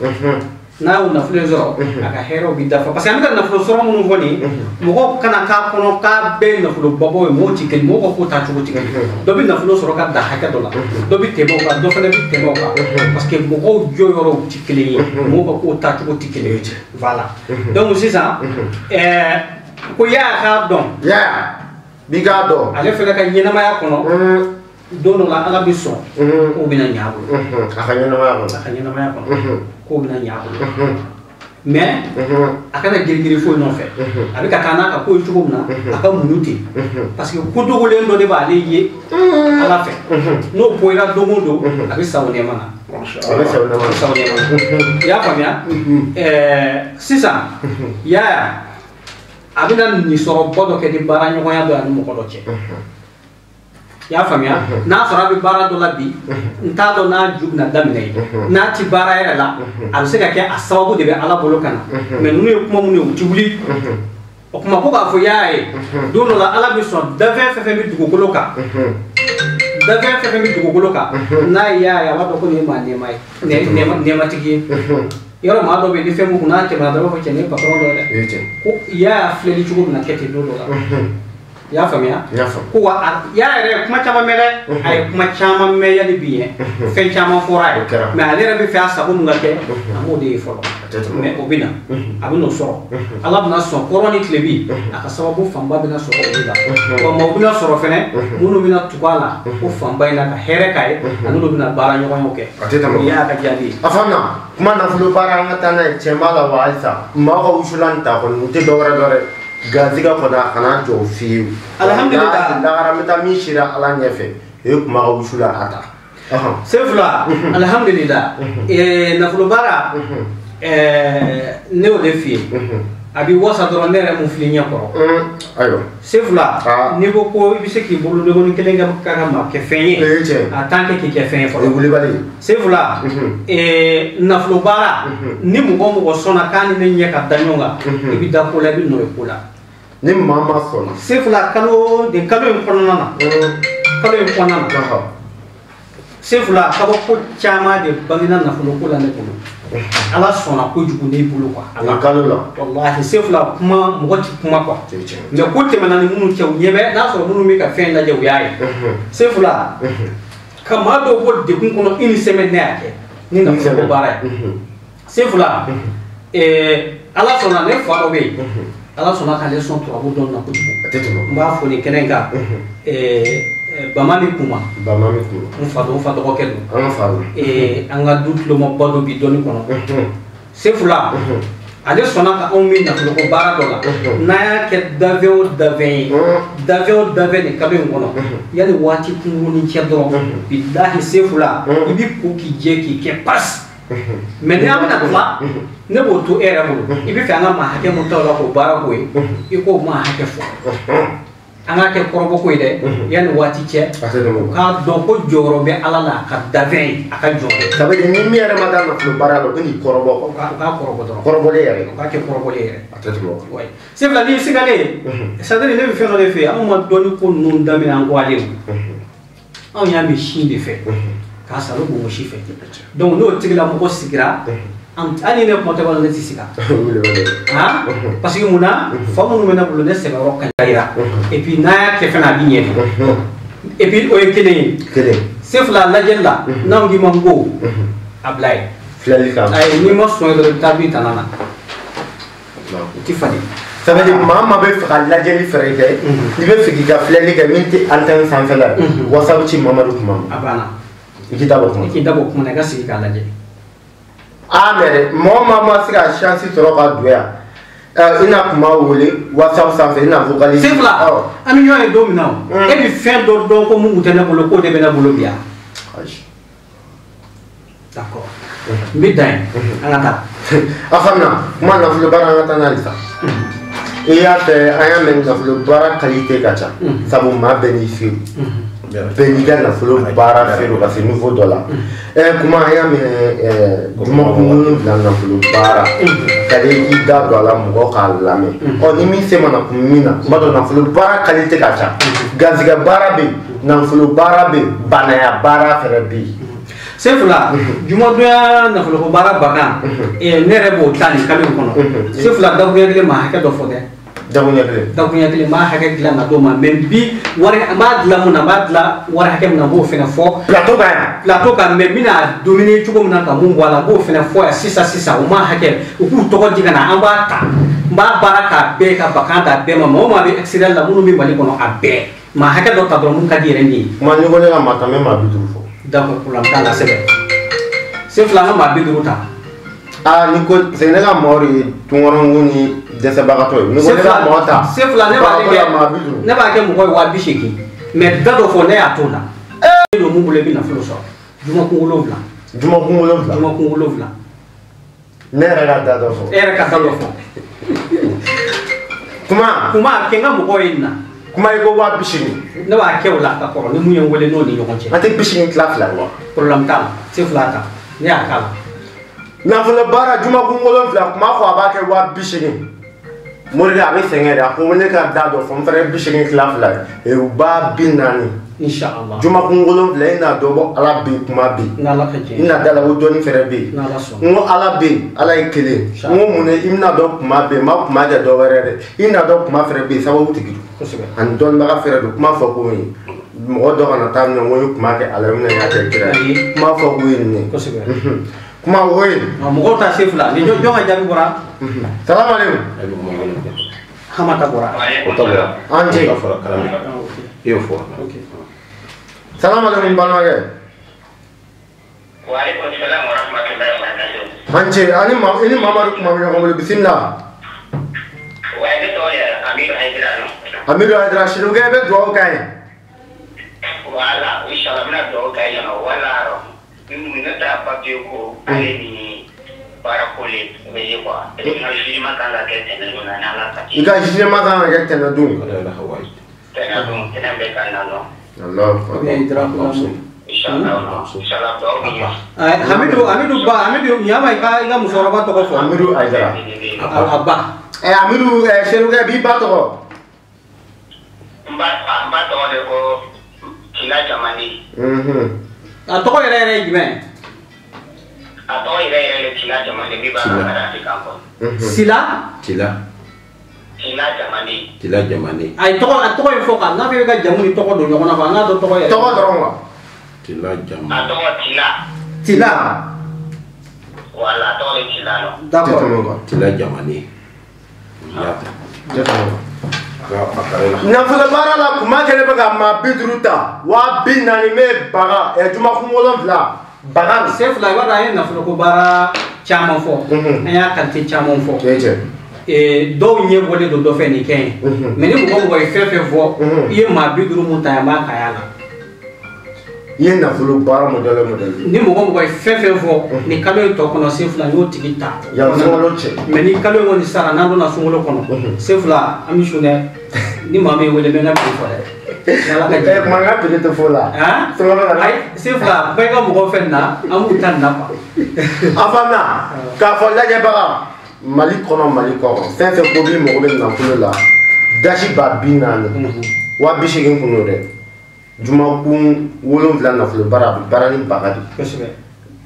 na una flezoro aka hero bidda fa parce que amika na flezoro mun ngoni mo kana ka kono ka be na flo babo mo tikel mo ko ta chugo tikel do bi na flezoro ka da haka dola do bi tebo ka do fa na bi tebo ka parce que mo ko joyoro tikel mo ko ta chugo tikel voilà donc c'est ça ko ya ka don ya biga do ale fele ka nyina ma ya kono dono la ala biso ko bina nyaabo aka nyina ma ya kono ko bina nyaabo mais akana girgiri fo non fait avec akana ka ko chugo na aka munuti parce que ko dogo le ndo de ba le ye ala fait no poira dogo do avec sawne mana avec sawne mana ya famia sisa ya abina ni so bodo ke di bara nyogo ya do anu mo ko do che ya famia na sora bi bara do labi nta do na jugna damne na ti bara era la al se ka ke asababu de be ala bolo kana mais nunu kuma munu ti wuli o kuma ko ba fo yae do no la ala bi so dave fe mi dugo koloka dave fe mi dugo koloka na ya wa do ko ni ma ne mai ne ma tigi yoro ma do be ni fe mu na te ma do fo chene patron do le ko ya fleli chugo na kete do la ya famia ko wa ya re kuma chama mele ay kuma chama me ya di bien fe chama foray mais ale rabbi fi asabu ngake amodi folo mais obina abuno so allah bna so koroni tlebi aka sababu famba bina so obila ko mo bina so fene munu bina tukala ko famba ina ka here kai anu bina bara nyoko nyoke ya ka jadi afana kuma na fulu bara ngata na chemala wa alsa ma ko usulanta ko nte dore gaziga koda kana jo fiu alhamdulillah ndagara meta mi shira ala nyefe e kuma ga usula ata sefla alhamdulillah na fulubara ne o defi abi wasa do nere mu flinya ko ayo sefla ni bo ko bi se ki bolu de gon kelenga karama ke fenye tant que ke fenye fo sefla na fulubara ni mu go sona kan ni nyaka danyonga ibi da ko la bi no ko la ni mama sona sefla kalo de kalo en konana kalo en konana sefla ka ko chama de bangina na fulo ko la ne ko ala sona ko jugu ne bulu kwa ala kalo la wallahi sefla kuma mo ti kuma kwa me ko te manani munu ke nyebe na so munu mi ka fen la je wiaye sefla kama do ko de kun kono ini semaine ne ake ni na ko bara se fula ala sona ne fa obe ala sona ka leçon to abu don na ko mba fo ni kenenga bamami kuma fa do ko kelu anga dut lo mo bodo bi doni kono se fula ale sona ka on min na ko bara do la na ya ke daveo ni kabe ngono yani wati kungu ni chedro billahi se fula ibi ko ki je ki ke pas mais ne amna ko fa ne bo to era mo ibi fa nga ma hake mo to la ko bara ko e ko ma hake fo anga ke korbo ko ide yani wati che ka do ko joro be alala ka davin aka joro sabe ni mi era madama flo baralo ni korbo ka korbo do korbo le yare ka ke korbo le yare atatu way c'est la ni sigale ça donne le faire le fait on m'a donné ko nun dami an ko ale on ya mi shin de fait ka sa lo mo shi fait donc no tigla mo ko sigira ani ne ko tawal ne sisika ha parce que muna fa mo mena bulo ne se ba rokka kaira et puis na ke fana bi ñefi et puis o kene c'est la jella na ngi mango ablay flali kam ay ni mo so do tabi tanana ti fadi ça veut dire mama be fa la jeli frère ni be figi ga flali ga minti antan san fela wasabu ci mama du mama abana ikitabo ko na ga sigi ka la jeli amere mama sika chance toro ka doya ina kuma wole whatsapp sanfɛ ina vocaliser c'est là ami ñoo e domina e bi fin do ko mu mutena bolo ko de bena bolo biya d'accord mi dain anata afamna kuma na fulo bara ngata na lisa iya te aya men na fulo bara qualité gacha sabu ma bénéfice Beniga na fulo bara fero kasi nouveau dollar kuma aya me duma kunu na fulo bara kade ida dollar mo ka lame o ni mi se mana kumina mado na fulo bara qualité kacha gaziga bara be na fulo bara be banaya bara fere bi c'est là duma doya na fulo bara bana ne rebo tani kamin kono c'est là da gele ma haka do fode dakunya kile ma haka gila na do ma membi wari ma gila muna ma gila wari haka muna bo fena fo plateau ka membi na dominer chuko muna ka mungu wala bo fena fo ya sisa o ma haka ku to ko diga na amba ta ba baraka be ka bakanda be ma mo ma be accident la munu mi mali kono abe ma haka do ta do mun ka dire ni ma ni gole la mata me ma biduru fo d'accord pour la kala sebe c'est fla ma biduru ta ni ko senega mori tungorongu ni dese bagato ni ko la mota c'est fla ne ba ke mo ko wa bishiki mais dado fo ne atuna do mu bule bi na flo so juma kungulo vla ne ra dado fo kuma kenga mo ko inna kuma iko wa bishini ne ba ke wala ka ko ni mu yen wele no ni yokonche ate bishini klafla wa problem ta c'est fla ta ne akala na fulo bara juma kungolo fla kuma ko abake wa bishini mori da be sengere ko ne ka dado fo mfere bishini klafla e ba binani inshallah juma kungolo fla ina dobo ala be kuma be na la kaje ina dala wo doni fere be na la so ngo ala be ala ikele ngo mune imna do kuma be ma kuma da do werere ina do kuma fere be sawo tigi an don ba fere do kuma fo ko ni mo do kana tam no ngo kuma ke ala mna ya te kira kuma fo ko ni ko sebe kuma woy mo ta chef la ni jo nga jabi bora salam alaikum hamata bora anje yo fo salam alaikum balmage wa alaikum salam wa rahmatullahi wa barakatuh anje ini mama kuma ko bismillah wa ide to ya amiru haidra shiru ge be do kai wala inshallah na do kai ya wala nata papier ko ni para kole be kwa ina shi makanga kete na la kati ika shi makanga kete na dun ala hawai tena dun tena be kana no Allah inshallah do hamidu nyama ika musoro ba to ko fo amiru haidra abba amiru shiru ge bi ba to mba to de ko kila jamani atoko yere jime atoko yere kila jamani bi ba na ti kampo sila jamani ay atoko ifo ka na be ga jamuni toko do nyona ba na do toko yere toko doronga tila jamani atoko tila Wala to le tilano. D'accord. Tila jamani. Yata. Nafolo bara la kuma kele baga ma bidruta wa binani me baga e juma kumolon vla baga Chef la wada yen nafolo ko bara chama fo. Aya kanti chama fo. Do nye wole do fe ni ken. Mais ni ko ko fe fo ye ma bidru muta ma kayala. Ye nafolo bara modele Ni mo ko fe fo ni kalo to kono chef la yo tigita. ya solo che Mais ni kalo woni sara nando na sungolo kono. Chef la amishune ni mame wole be na ko fo de. manga pede fola Hein? solo na Ay, chef la be ko mo fenna amu tan na pa. afana ka fo la je baga mali kono sense problem mo be na fulo la dashi ba binani wa bishigin kuno de juma kun wolon vla na fulo bara ni baga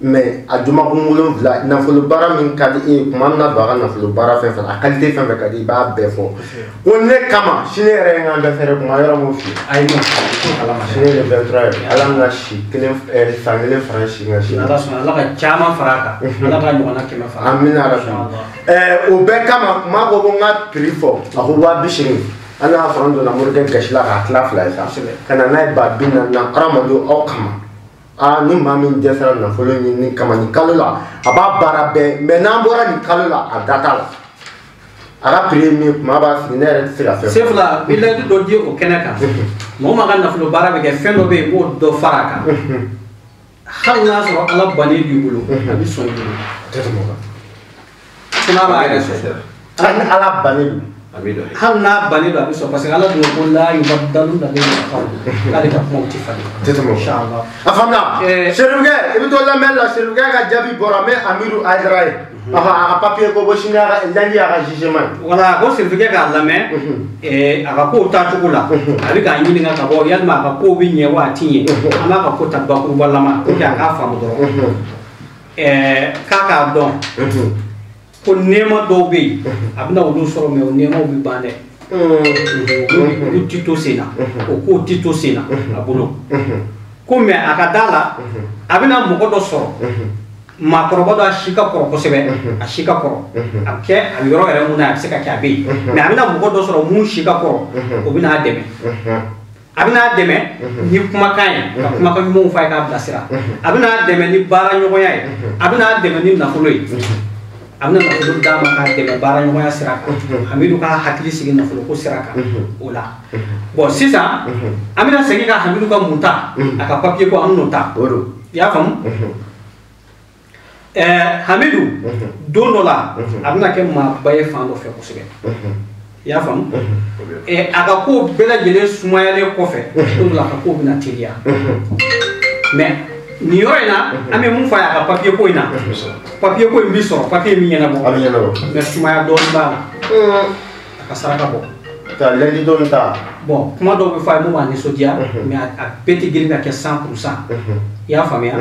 mais a juma kun wolon vla na fulo bara min kadi e kuma na baga na fulo bara fe a qualité fe kadi ba be fo on ne kama shine re nga da fere kuma yara mo fi Ay no, ala ma. shine le 23 ala nga shi kelen sangele franchi nga shi Allah subhanahu wa ta'ala chama faraka. Allah ka nyona kema faraka. amina rabbi o be kama ma go nga prifo a ho wa bishirin ana farando na murgan kashla ka atla flaisa kana na ba binna na aramado o kama a ni mamin desara na folo ni kama ni kalula aba bara be menambora ni kalula agatala ara premier ma ba finere sira fe Chef la billahi do di o kenaka. Mo ma kan na fulo bara be ke fendo be mo do faraka. Hal na so ala bani di bulu. Abi so yi. teto mo Kuna ba ay so. an ala banidu Amido. Hal na bani do abi so parce que ala do ko la yubaddalu da be qawl. Kali ka mo tifani. teto mo Inshallah. afamna sheruge ibi to la mela sheruge ga jabi borame amiru aidrai aha papier ko boshina ga landi ga jugement Wala ko certificat ka lame aga ko ta tukula abi ka yini nga ka bo yalma ka ko bi nye wa tinye ama ka ko tabba ko balama ko ya ka famu do ka don ko nema do be abna wudu soro me o nema bi bane du tito sena o ko tito sena abulo ko me aka dala abina mo ko do soro ma koroba do ashika koro kosebe ashika koro ake abiro ere muna abiseka kabe me abina mo ko do soro mu shika koro obina deme abina deme ni kuma kan kuma kan mo fa ka blasira abina deme ni bara nyogo yae abina deme ni nafulo abina nafulo dama ka deme bara nyogo ya siraka hamidu ka hakili sigi nafulo ko siraka ola bon sisa abina sigi ka hamidu ka munta aka papier ko amno ta ya fam Hamidou don dɔ la a bɛna kɛ maaba ye fan dɔ fɛ kosɛbɛ i y'a faamu a ka ko bɛɛ lajɛlen sumayalen kɔfɛ don dɔ la a ka ko bɛna teliya mais nin yɔrɔ in na an bɛ mun fɔ a ye a ka papier ko in na papier ko in bɛ sɔrɔ papier min ɲɛnabɔ mais sumaya dɔɔni b'a la a ka saraka bɔ ta landi don ta bon kuma dɔw bɛ fɔ a ye mun b'a nisɔndiya mais a bɛɛ tɛ girin ka kɛ 100%. I y'a faamuya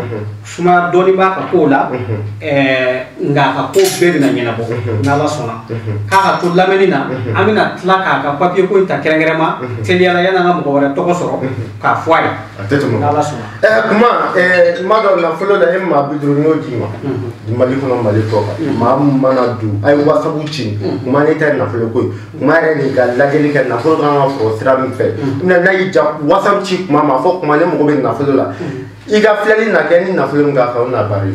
suma dɔɔni b'a ka kow la nka a ka ko bɛɛ bɛna ɲɛnabɔ n'Ala sɔnna k'a ka to lamɛnni na an bɛna tila k'a ka papier ko in ta kɛrɛnkɛrɛnma teliyala yanni an ka mɔgɔ wɛrɛ tɔgɔ sɔrɔ k'a fɔ a ye n'Ala sɔnna. kuma ma dɔ nafolo la e maa 50 n'o d'i ma Mali kɔnɔ Mali kɔ kan maa min mana don a ye wasabu ci kuma ne tɛ nafolo ko ye kuma yɛrɛ nin ka lajɛli kɛ nafolo kan ka sɔrɔ sira min fɛ n'a y'i ja wasabu ci kuma ma fɔ kuma ne mago bɛ nafolo la i ka filɛli na kɛ ni nafolo min ka kan o na bari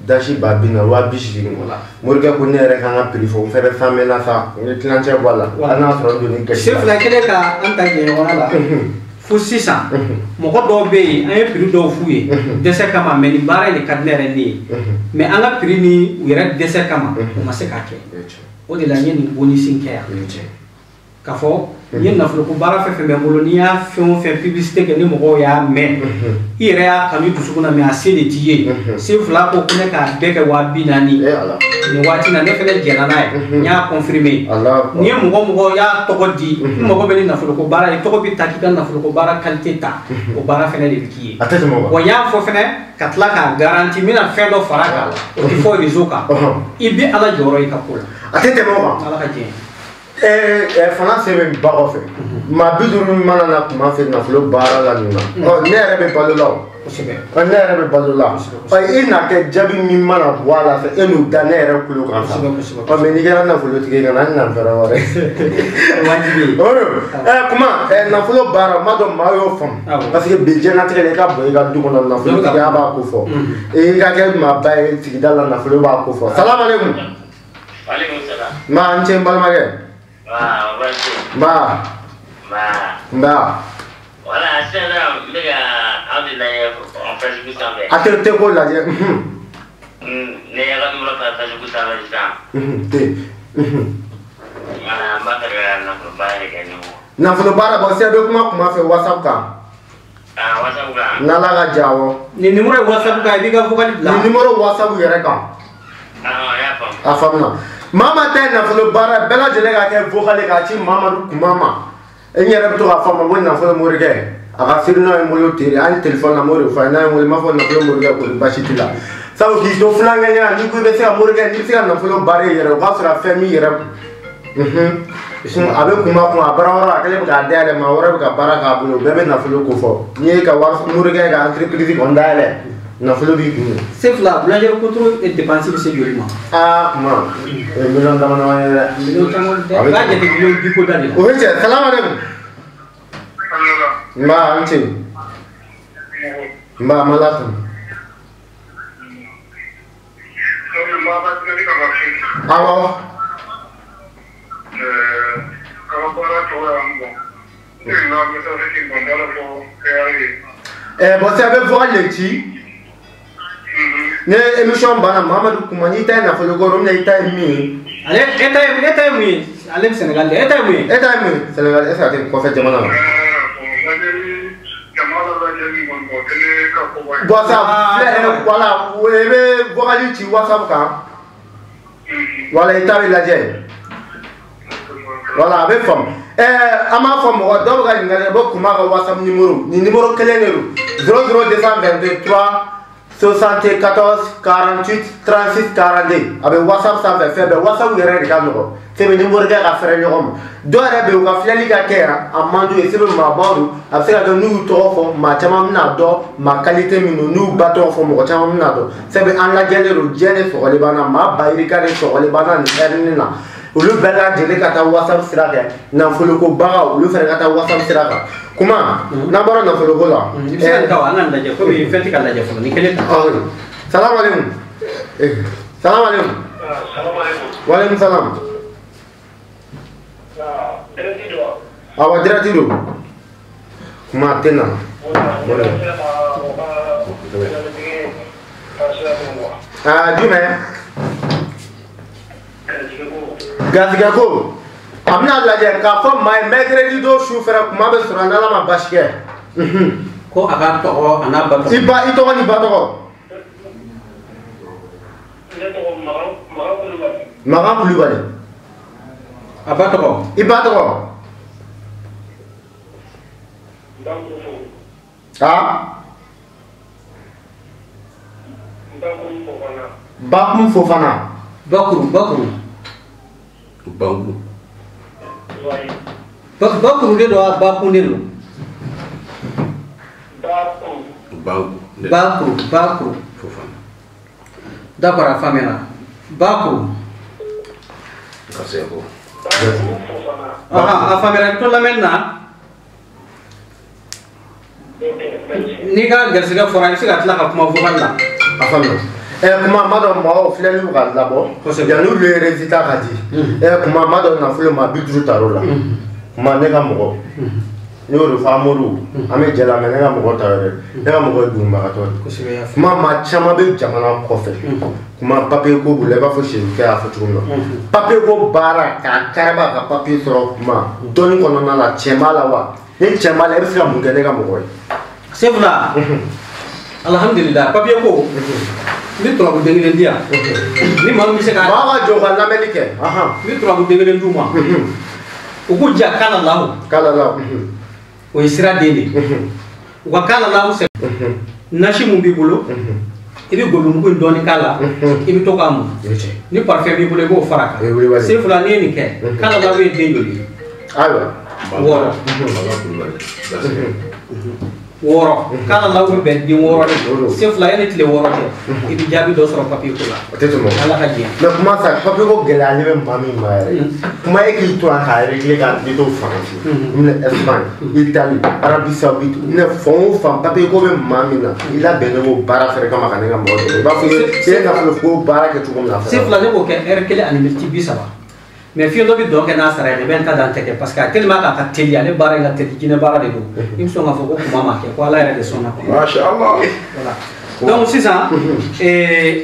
dashi ba bina wa bishi wala morga ko ne yɛrɛ kan ka prix fɔ n fɛrɛ san mɛna sa n ye tilancɛ bɔ a la hali n'a sɔrɔ don ni gasi chef la kelen ka an ta jɛ ɲɔgɔn la fo sisan mɔgɔ dɔw bɛ yen an ye prix dɔw f'u ye dɛsɛ kama mais nin baara in de ka di ne yɛrɛ ne ye mais an ka prix ni u yɛrɛ dɛsɛ kama u ma se k'a kɛ o de la n ye nin bonisi kɛ yan k'a fɔ n ye nafolo ko baara fɛn fɛn bɛ n bolo n'i y'a fɛn o fɛn publicité kɛ ni mɔgɔw y'a mɛn i yɛrɛ y'a kanu i dusukun na mais a se de t'i ye se fila ko ne k'a bɛɛ kɛ 240 nin waati na ne fɛnɛ jɛnna n'a ye n y'a confirmer n'i ye mɔgɔ mɔgɔ y'a tɔgɔ di i mago bɛ ni nafolo ko baara ye i tɔgɔ bɛ ta k'i ka nafolo ko baara qualité ta o baara fɛnɛ de bɛ k'i ye wa n y'a fɔ fɛnɛ ka tila k'a garanti n bɛna fɛn dɔ fara kan o tɛ fɔ réseau kan i bɛ Ala jɔyɔrɔ i ka ko la a tɛ tɛmɛ o kan Ala ka diɲɛ fana sebe ba ko fe ma biduru mana na kuma fe na flo bara la nuna ne yɛrɛ bɛ balo la ne yɛrɛ bɛ balo la e na kɛ jabi min mana bɔ a la fɛ e n'u da ne yɛrɛ kulo kan sa mais n'i kɛra nafolotigi kana ni nanfɛrɛ wɛrɛ kuma nafolo baara ma dɔn maa y'o faamu parce que bi diɲɛlatigɛ la i ka bɔ i ka du kɔnɔ nafolotigiya b'a ko fɔ i ka kɛ maa ba ye sigida la nafolo b'a ko fɔ salamu aleykum ma n cɛ n balimakɛ nba voilà c'est là mais Abdoulaye en Facebook ça va a tɛ ko lajɛ ne yɛrɛ numéro ta Facebook ça va ça mana n b'a fɛ ka nafolo baara de kɛ ni nafolo baara bɔ se bɛ kuma fɛ WhatsApp kan WhatsApp kan n'Ala ka diya awɔ ni numéro WhatsApp kan i b'i ka vocal bila ni numéro WhatsApp yɛrɛ kan y'a faamu a faamuna mama tɛ nafolo baara bɛɛ lajɛlen ka kɛ vocal k'a ci Mamadu Kuma ma e yɛrɛ bɛ to k'a fɔ ma ko nafolo morikɛ a ka sirina ye n bolo teri an ye téléphone la mori fa n'a ye wele n b'a fɔ nafolo morikɛ ko basi t'i la sabu k'i to filankɛɲa n'i ko i bɛ se ka morikɛ n'i bɛ se ka nafolo baara i yɛrɛ o k'a sɔrɔ fɛn min yɛrɛ a bɛ kuma a baara yɔrɔ a kɛlen bɛ k'a dayɛlɛ maa wɛrɛ bɛ ka baara k'a bolo bɛɛ bɛ nafolo ko fɔ n'i ye ka morikɛ ka entreprise kɔni dayɛlɛ nafolo b'i kun c'est fila boulangerie contrôle et dépense bɛ se joli ma kuma million dama dama ye dɛ million caman tɛ i b'a jate million bi ko da de la o ye cɛ salamu aleykum nba an ce nba ma la tun awɔ bon c'est avec voir les petits ne émission bana Mamadu Kuma n'i ta ye nafolo ko min na i ta ye min ye ale e ta ye mun ye ale bɛ Sénégal de e ta ye mun ye Sénégal est-ce que a tɛ kɔfɛ jamana la bon ça voilà i bɛ vocal ci WhatsApp kan voilà i ta bɛ lajɛ voilà a bɛ faamu an b'a fɔ mɔgɔ dɔw bɛ ka ɲininkali kɛ ko Kuma ka WhatsApp numéro ni numéro kelen de don 00223 74 48 36 42 a bɛ WhatsApp sanfɛ fɛn bɛɛ WhatsApp yɛrɛ de ka nɔgɔn sɛbɛn ni morikɛ ka fɛrɛ ɲɔgɔn ma dɔw yɛrɛ bɛ yen u ka filɛli ka kɛ yan a man d'u ye sɛbɛn maabaw don a bɛ se ka kɛ n'u y'u tɔgɔ fɔ maa caman bɛna dɔn maa qualité min don n'u ba tɔgɔ fɔ mɔgɔ caman bɛna dɔn sɛbɛn an lajɛlen don diɲɛ de sɔgɔli b'an na maa ba yirika de sɔgɔli b'an na nin ɛrini na olu bɛɛ lajɛlen ka taa WhatsApp sira fɛ nafoloko bagaw olu fɛnɛ ka taa WhatsApp sira kan Kuma n'an bɔra nafoloko la i bɛ se ka nin ta wa an ka nin lajɛ komi fɛn tɛ ka lajɛ fɔlɔ ni kelen ta salamu aleykum salamu aleykum waaleykum salam awɔ direct don kuma tɛ na jumɛn gasigɛ ko a bɛna lajɛ k'a fɔ maa ye mercredi don su fɛrɛ kuma bɛ sɔrɔ n'Ala ma basi kɛ ko a ka tɔgɔ a n'a ba tɔgɔ i tɔgɔ ni ba tɔgɔ Magan Kulubali a ba tɔgɔ i ba tɔgɔ Bakun Fofana Bakuru de don a Bakun de don Bakuru Fofana d'accord a faamuyara Bakuru a faamuyara to lamɛnni na n'i ka garisɛgɛ fɔra i bɛ se ka tila ka kuma vocal la a faamuyara kuma ma dɔn mɔgɔw filɛli ka labɔ yanni olu ye résultat ka di kuma ma dɔn nafolo ma 50 tar'o la kuma ne ka mɔgɔ n y'o de fɔ Amadu an bɛ jɛ la mais ne ka mɔgɔ ta yɛrɛ ne ka mɔgɔ ye dunbagatɔ ye kuma maa caman bɛ jamana kɔfɛ kuma papier ko b'u la i b'a fɔ Seydou y'a fɔ cogo min na papier ko baara k'a kariba ka papier sɔrɔ kuma dɔnni kɔnɔna la tiɲɛ b'a la wa ni tiɲɛ b'a la i bɛ se ka mun kɛ ne ka mɔgɔ ye sebula alhamdulillah papier ko ni turabu den kelen di yan ni maa min bɛ se ka maa ka jɔ ka lamɛnni kɛ ni turabu den kelen d'u ma u k'u ja kala lahu o ye sira den de u ka kala lahu sɛbɛn nasi mun b'i bolo ibi gobe mugu doni kala ibi to kamu ni parfait bi bule bo faraka c'est fulani ni ke kala la we de yoli aywa woro woro kala la we be di woro c'est fulani ni le woro de ibi jabi do soro papier ko la tetumo ala ka je mais comment ça papier ko gelali be mami maire kuma écrit to an ha régler ga di to France ni Espagne Italie Arabie Saoudite ne fond fam papier ko be mami na ila be no bara fere kama kanenga mo ba fu c'est na ko bara ke to ko na c'est fulani ko ke erkele ani multi bi saba mais fi do bi do ke na sara ne ben ta dan teke parce que tellement ka teli ale bara la teli kine bara de do im so nga fo ko mama ke ko ala ere de sona ko ma sha Allah voilà donc c'est ça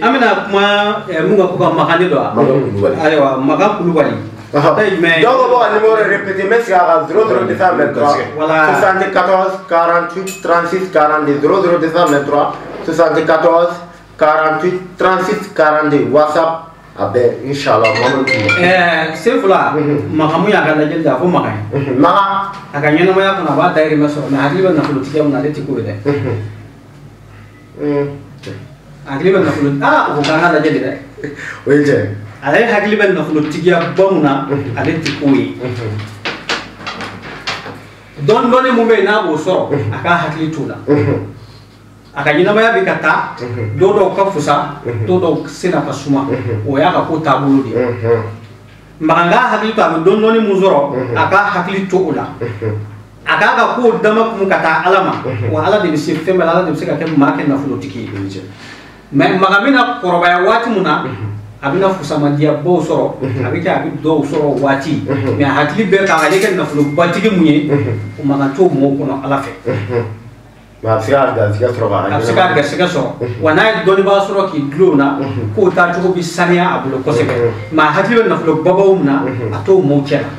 amena kuma munga ko ka makande do aywa maga kulubali mais donc bon numéro répété mais c'est à 00223 voilà 74 48 36 42 00223 74 48 36 42 WhatsApp abe inshallah mamadou c'est voilà magamu ya ganda jenda fo magay maga akanyana moya kuna ba daire maso na hadiba na politique na leti ko de hadiba na politique ko kana da jenda oje ale hadiba na politique ya bamuna aleti ko yi don doni mu be na bo so aka hakli tula akanyina maya bikata dodo ka fusa dodo sina pasuma o ya ka ko tabulu di maganga hakli to am don noni muzoro aka hakli to ula aka ka ko dama kum kata alama wa ala de bisi fembe ala de bisi ka kem marke na fulotiki mais magamina korobaya wati muna abina fusa mandia bo soro abika abi do soro wati mais hakli be ka ga de na fulo batigi munye o maganto mo kono ala fe ma siga da siga soroga siga soro wana doni ba soro ki glona ko ta to bi sania abulo ko sebe ma hakili na fulo baba umna ato mo kera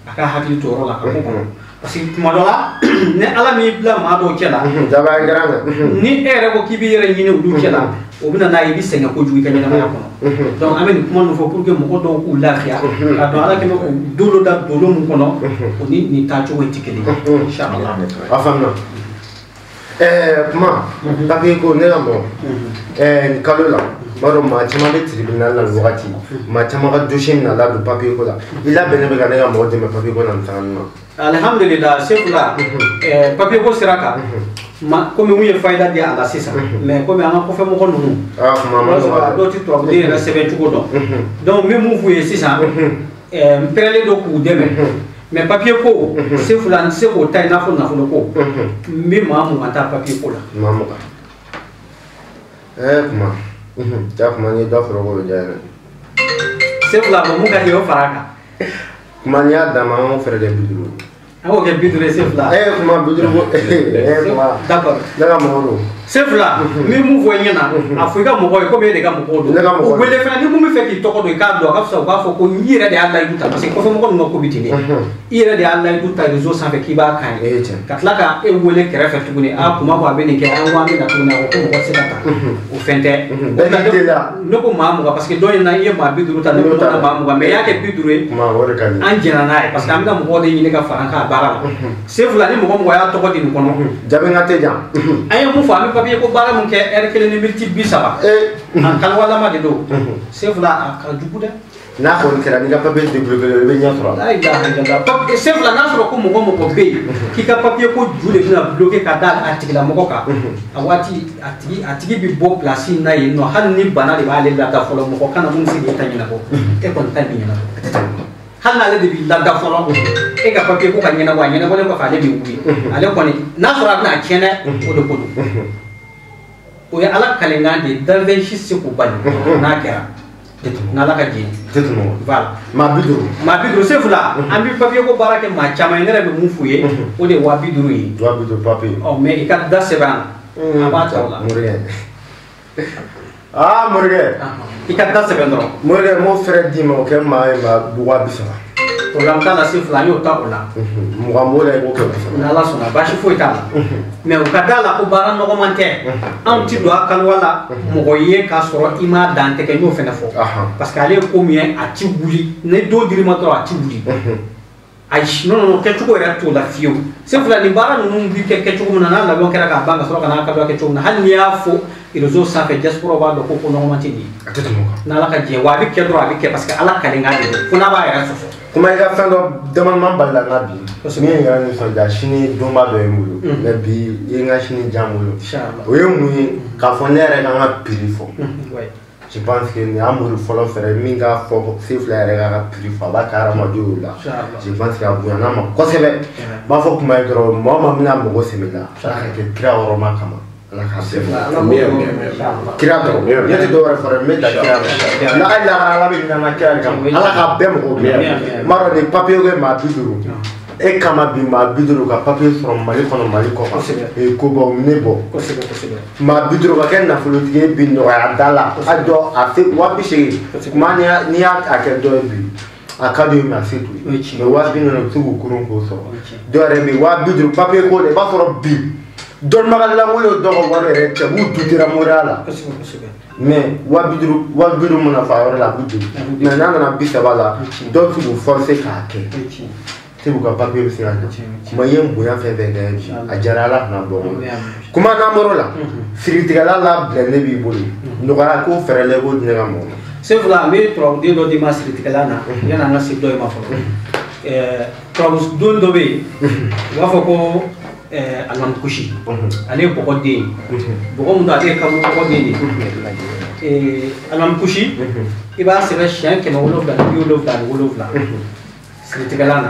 aka hakili to rola ko ko parce que madola ne ala mi bla ma do kela da ba ngaranga ni ere ko kibi yere nyine udu kela o bina na yibi senga ko juwi kanyana ma ko donc amen ko mon fo pour que mo ko do ku lafiya ado ala ke dolo da dolo mo kono ni ta to wenti kele inshallah afamna kuma papier ko ne la mo kalo la maro ma chama de tribunal la logati ma chama ga dossier na la do papier ko la ila bene be ga ne ga mo de me papier ko na tanna alhamdulillah sekula papier ko siraka ma comme mu ye fayda dia ala sisa mais comme anga ko fe mo ko nunu ma do ti to de na sebe tuko do donc même mu fu ye sisa perele do ku deme mais papier ko c'est fulani c'est ko tay na fo ko mi mamu anta papier ko la mamu ka kuma ja kuma ni do fro ko jana c'est fulani mu ka yo faraka kuma ni adama mo fere de biduru awo ke biduru c'est fulani kuma biduru kuma d'accord daga mo c'est fulani mi mu fo nyina afrika mo ko be de ga mo ko do o wele fa ni mu mi fe ki to ko do ka do ka fa fo ko nyire de Allah yuta parce que ko fa mo ko no ko bitini ire de Allah yuta rezo sa fe ki ba kan katla ka e wele kere fa tuguni a kuma ko abeni ke an wa mi na tuguna ko mo ko se ta o fente no ko ma mo parce que do na ye ma biduru ta no na ma mo me ya ke biduru ma wore kan an jena na parce que amna mo ko de nyine ka fa ka bara c'est fulani mo ko ya to ko din ko no jabe ngate jam ay mo fa papier ko bara mun ke erkele ni multi bi saba an kala wala ma de do c'est fula ka jubuda na ko kera ni ga papier de bloquer be nya tro la ilaha illallah papier c'est fula na so ko mo ko be ki ka papier ko jude na bloquer ka dal article la mo ko ka awati atigi bi bo place na yi no han ni bana de ba le la ta folo mo ko kana mun si ta nyina ko e kon ta bi nyina hal na le de bi la da folo e ka papier ko ka nyina wa nyina ko le ko fa le bi wi ale ko ni na so na chene o do ko o ya ala kalengande dalve hisse ko bani na kera na la ka jini tetno voilà ma biduru c'est fula ambi papier ko barake ma chama ngere be mu fuye o de wa biduru yi wa biduru papier o me ka da sebana abata wala murge ika da sebandro murge mo frère di mo ke ma wa bisaba o lam ta la c'est fula yo ta ola mo ga mo le ko ke na la sona ba shi foi ta mais o kadala ko baran no mante an ti do akal wala mo goye ka soro ima dante ke no fena fo parce que ale ko mi a ti buli ne do diri ma to a ti buli ay non ke ko era to la fio se fula ni baran no bi ke ko na la bon kera ka banga soro kana ka do ke to na hal ya fo réseau sanfɛ diaspora b'a dɔn ko nɔgɔman tɛ nin a tɛ tɛmɛ o kan n'ala ka diɲɛ wa a bɛ kɛ dɔrɔn a bɛ kɛ parce que ala ka di n'a de fo n'a b'a yɛrɛ sɔsɔ kuma i ka fɛn dɔ damadama balila n na bi min ye n yɛrɛ nisɔndiya sini donba dɔ ye n bolo mɛ bi i ye n ka sini diya n bolo o ye mun ye k'a fɔ ne yɛrɛ kan ka prix fɔ je pense que nin y'a muru fɔlɔ fɛrɛ min k'a fɔ Sefula yɛrɛ k'a ka prix fɔ a b'a ka hadamadenw la je pense que a bonyana ma kosɛbɛ n b'a fɔ kuma ye dɔrɔn mɔgɔ ma bɛna mɔgɔ sɛmɛ la ala ka kɛ kira hɔrɔma kama ala k'a bɛɛ fɔ kira dɔrɔn ne tɛ dɔwɛrɛ fɔ dɛ n bɛ da kira dɔrɔn hali lahara ala bɛ ɲinɛ an ka kira de kama ala k'a bɛɛ mɔgɔw bila n b'a dɔn ni papiye bɛ maa 50 e kama bi maa 50 ka papiye sɔrɔ Mali kɔnɔ Mali kɔ kan ko bɔ ne bɔ maa 50 ka kɛ nafolotigi ye bi nɔgɔya da la a jɔ a se 280 kuma n'i y'a kɛ dɔ ye bi a ka di ye mɛ a se t'u ye mɛ 250 na u bɛ se k'u kurun k'o sɔrɔ dɔw yɛrɛ bɛ yen 250 papiye ko la i b'a sɔrɔ bi dɔnnibagalangolo ye dɔ ka wari yɛrɛ cɛ b'u dutera moriya la mais 250 mana fa yɔrɔ la a b'u joli mais n'a nana 30 la dɔw t'u forcer k'a kɛ Sefu ka papiye bɛ se ka kɛ kuma ye n bonya fɛn fɛn kɛ bi a diyara ala kana dɔn kuma n'an bɔr'o la siritigɛla labɛn ne b'i bolo nɔgɔya ko fɛɛrɛ la i k'o di ne ka mɔgɔ ma Sefula an bɛ turabuden dɔ d'i ma siritigɛla na yanni an ka se dɔ in ma fɔlɔ turabudon dɔ bɛ yen u b'a fɔ ko Alimami ale ye bɔgɔ den ye bɔgɔ min don ale ye kaburu bɔgɔ den de ye Alimami i b'a sɛbɛn siɲɛ 777 siritigɛla na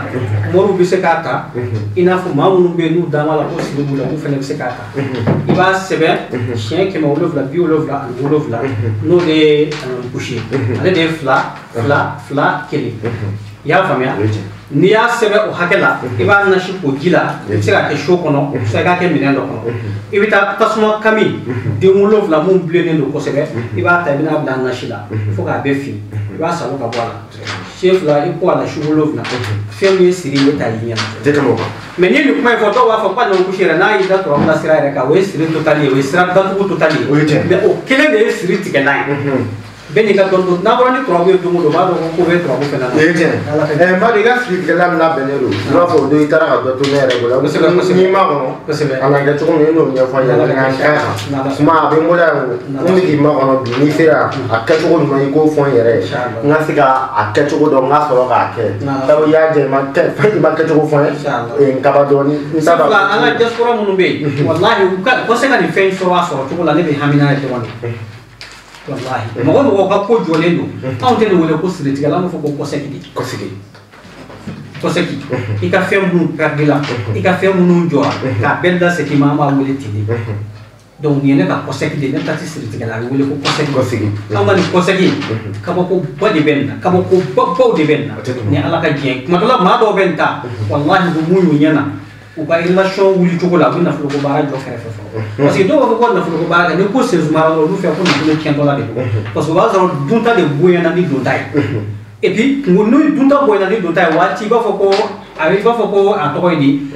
mɔriw bɛ se k'a ta i n'a fɔ maa minnu bɛ yen n'u dama la ko siri b'u la olu fana bɛ se k'a ta i b'a sɛbɛn siɲɛ 777 n'o de ye Alimami ale de ye 2 1 i y'a faamuya n'i y'a sɛbɛn o hakɛ la i b'a nasi o ji la i bɛ se k'a kɛ so kɔnɔ i bɛ se k'a kɛ minɛn dɔ kɔnɔ i bɛ taa tasuma kami den 7 mun bilennen don kosɛbɛ i b'a ta i bɛna bila nasi la fo k'a bɛɛ fin i b'a sago ka bɔ a la Sefula i ko a la su 7 fɛn min ye siri i bɛ taa i ɲɛna mais ni nin kuma in fɔ dɔw b'a fɔ ko Alimami yɛrɛ n'a y'i da turabula sira yɛrɛ kan o ye siri totali ye o ye sira datugu totali ye mais o kelen de ye siri tigɛlan ye bɛɛ n'i ka dɔn don n'a bɔra ni turabu ye don o don o b'a dɔn ko bɛ turabu fana na o ye tiɲɛ Madu i ka siritigɛla min labɛnnen don i b'a fɔ o don i taara ka dɔ to ne yɛrɛ bolo n'i ma kɔnɔ a na kɛ cogo min i n'o ɲɛfɔ n ɲɛna nka n ka kan kuma a bɛ n bolo yan n bɛ k'i ma kɔnɔ bi n'i sera a kɛcogo ɲuman i k'o fɔ n yɛrɛ ye n ka se ka a kɛcogo dɔn n ka sɔrɔ k'a kɛ sabu i y'a jɛ i ma kɛcogo fɔ n ye n kaba dɔɔni n t'a dɔn an ka diaspora minnu bɛ yen walahi u ka se ka nin fɛn sɔrɔ a sɔrɔ cogo la ne bɛ hamina ye dɔrɔn de wallahi mɔgɔ mɔgɔ ka ko jɔlen don anw tɛ nin wele ko siritigɛla an b'a fɔ ko kɔsɛki i ka fɛn minnu perdre la i ka fɛn minnu jɔra k'a bɛɛ da segin ma an b'a wele ten de donc nin ye ne ka kɔsɛki de ne ta tɛ siritigɛla a bɛ wele ko kɔsɛki an ka nin kɔsɛki kabakoba de bɛ nin na kabakobabaw de bɛ nin na ni ala ka diɲɛ tuma dɔ la maa dɔw bɛ nin ta wallahi u bɛ mun y'u ɲɛna u ka relation wuli cogo la u bɛ nafolo ko baara jɔ kɛrɛfɛ fɔlɔ parce que dɔw b'a fɔ ko nafolo ko baara kɛ ni ko sensumara olu fɛ ko nafolo tiɲɛtɔla de don parce que o b'a sɔrɔ dunta de bonyana ni donta ye et puis ni dunta bonyana ni donta ye waati i b'a fɔ ko a tɔgɔ ye di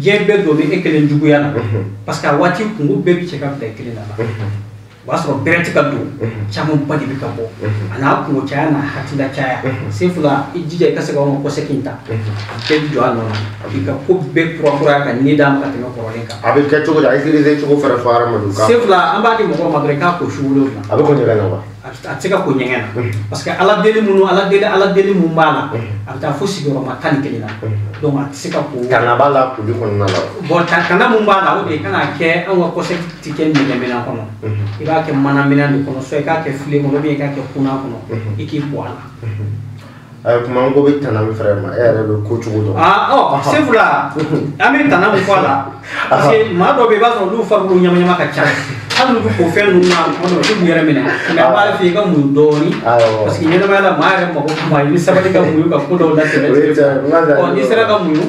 diɲɛ bɛɛ don ni e kelen juguya la parce que a waati kungo bɛɛ bɛ cɛ ka bila i kelen na la o b'a sɔrɔ bɛrɛ tɛ ka don camanba de bɛ ka bɔ a n'a kungo caya n'a hakilila caya Sefula i jija i ka se ka o kɔsɛki in ta bɛɛ bɛ jɔ a nɔ na i ka ko bɛɛ kurakuraya ka ɲɛ d'a ma ka tɛmɛ kɔrɔlen kan a bɛ kɛ cogo di a utiliser cogo fɛrɛ fɔ hadamadenw kan Sefula an b'a di mɔgɔw ma dɔrɔn i k'a ko su 7 a bɛ ko ɲɛgɛn na wa a tɛ se ka ko ɲɛgɛn na parce que ala deli mun b'a la a bɛ taa fo sigiyɔrɔma 11 na donc a tɛ se ka ko kana b'a la kuli kɔnɔna la bon kana mun b'a la o de ye kana kɛ an ka kɔsɛki tɛ kɛ minɛn kɔnɔ i b'a kɛ mana minɛn de kɔnɔ soit i k'a kɛ filen kɔnɔ ou bien i k'a kɛ kunan kɔnɔ i k'i ko a la kuma n ko bɛ tana min fɛrɛ ma e yɛrɛ bɛ ko cogo dɔn Sefula an bɛ tana min fɔ a la parce que maa dɔw bɛ yen i b'a sɔrɔ olu farikolo ɲama ka ca hali n'u bɛ ko fɛn ninnu na tuma dɔw i b'u yɛrɛ minɛ mais an b'a f'i ye i ka muɲu dɔɔni parce que ɲɛnamaya la maa yɛrɛ mago kuma i bɛ sabali ka muɲu ka ko dɔw latɛmɛ n'i sera ka muɲu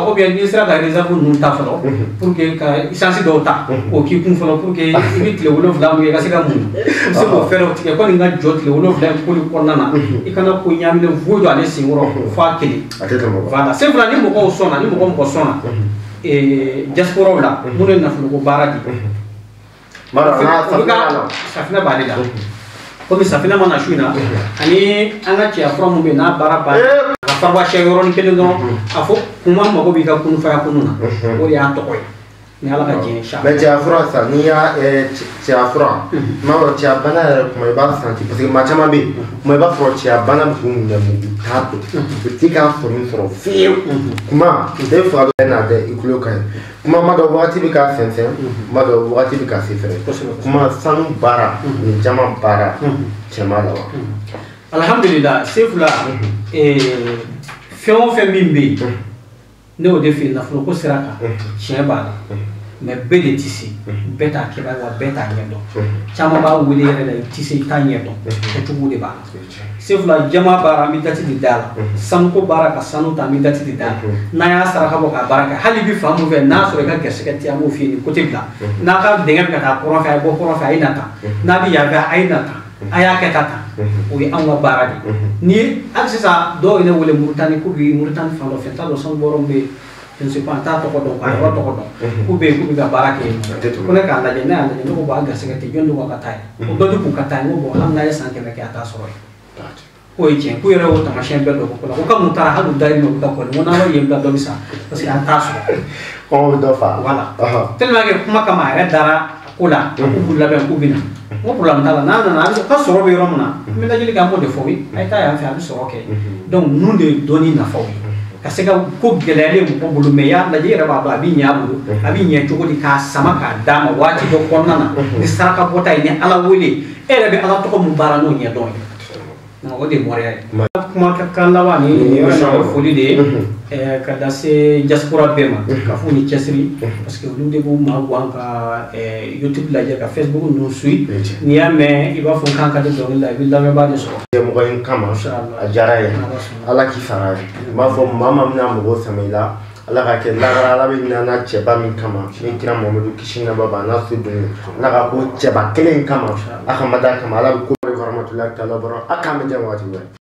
ou bien n'i sera ka réserve ninnu ta fɔlɔ pour que ka essence dɔw ta k'o k'i kun fɔlɔ pour que i bɛ tile 7 mun kɛ i ka se ka muɲu i bɛ se k'o fɛɛrɛw tigɛ ko nin ka jɔ tile 7 in koli kɔnɔna na i kana ko ɲaaminen foyi don ale senkɔrɔ fo a kelen voilà Sefula ni mɔgɔw sɔnna ni mɔgɔ sɔnna diaspora la minnu ye nafolo ko baara di safinɛ b'ale la komi safinɛ mana su in na ani an ka cɛya fura min bɛ yen n'a baara banna a ka faribasiya yɔrɔnin kelen dɔrɔn a fɔ kuma mago b'i ka kunufaya kunu na o de y'a tɔgɔ ye ni ala ka jɛ inshallah mais cɛya fura sa n'i y'a cɛya fura tuma dɔ cɛya bana yɛrɛ kuma i b'a santi parce que maa caman bɛ yen kuma i b'a sɔrɔ cɛya bana bɛ k'u minɛ u t'a dɔn u tɛ k'a sɔrɔ fiyewu kuma e fa dɔ n'a tɛ i tulo ka ɲi kuma ma dɔ wagati bɛ k'a sɛnsɛn kuma dɔ wagati bɛ k'a se fɛnɛ kuma sanu baara ni jama baara cɛma la wa alhamdulillah Sefula fɛn o fɛn min bɛ yen ne y'o de f'i ye nafolo ko sira kan tiɲɛ b'a la mais bɛɛ de tɛ se bɛɛ t'a kɛba wa bɛɛ t'a ɲɛdɔn caman b'a wele yɛrɛ la i tɛ se i t'a ɲɛdɔn kɛcogo de b'a la Sefula jama baara an bɛ dati de d'a la sanuko baara ka sanu ta an bɛ dati de d'a la n'an y'a saraka bɔ k'a baara kɛ hali bi fan mun fɛ n'a sɔrɔ i ka gɛrɛsɛgɛ tɛ an b'o f'i ye nin côté bila n'a ka dingɛ bɛ ka taa kɔrɔn fɛ a ye bɔ kɔrɔn fɛ a ye na tan n'a bɛ yan fɛ a ye na tan a y'a kɛ ta tan o ye anw ka baara de ni hali sisan dɔw ye ne wele Muritani k'u bɛ Muritani fan dɔ fɛ n t'a dɔn sanu bɔrɔ bɛ je ne sais pas n t'a tɔgɔ dɔn k'a yɔrɔ tɔgɔ dɔn k'u bɛ yen k'u bɛ ka baara kɛ yen ko ne k'a lajɛ ne y'a lajɛ ne ko bon a gɛrɛsɛgɛ tɛ jɔn de ko ka taa yen o dɔ de kun ka taa yen n ko bon hali n'a ye san 100 kɛ a t'a sɔrɔ yen k'o ye tiɲɛ k'u yɛrɛ y'o taamasiyɛn bɛɛ dɔn ko la ko ka mun taara hali u dayirimɛ u bɛ ka kɔli n ko n'an bɛ yen bila dɔ bɛ sa parce que an t'a sɔrɔ kɔngɔ bɛ dɔ fa voilà tellement que kuma kama a yɛrɛ dara ko la k'u b'u labɛn k'u bɛ na n ko problème t'a la n'a nana a bɛ ka sɔrɔ bɛ yɔrɔ min na n bɛ lajɛli kɛ an b'o de fɔ a ye taa yan fɛ a bɛ sɔrɔ kɛ donc ninnu de ye dɔnni nafaw ye ka se ka ko gɛlɛyalen mɔgɔ bolo mais y'a lajɛ i yɛrɛ b'a dɔn a bɛ ɲɛ a bolo a bɛ ɲɛ cogo di k'a sama k'a d'a ma waati dɔ kɔnɔna na ni saraka bɔta ye ni ala wele e yɛrɛ bɛ ala tɔgɔ mun baara n'o ɲɛdɔn ye o de ye mɔriya ye kuma kan laban ni yɔrɔ foli de ye ka da se diaspora bɛɛ ma ka fɔ ni cɛsiri parce que olu de b'u maa gan ka YouTube lajɛ ka Facebook ninnu suit n'i y'a mɛn i b'a fɔ k'an ka di dɔnkili la i bɛ lamɛnbaa de sɔrɔ mɔgɔ in kama a diyara ye ala k'i sara ye n b'a fɔ maa ma bɛna mɔgɔw sama i la ala ka kɛ lagara ala bɛ ɲina cɛba min kama ni kira Mamadu kisi n'a baba n'a so dun ala ka ko cɛba kelen kama a ka ma da kama ala bɛ ko warahmatullahi taala barakatuh a k'an bɛ diya waati wɛrɛ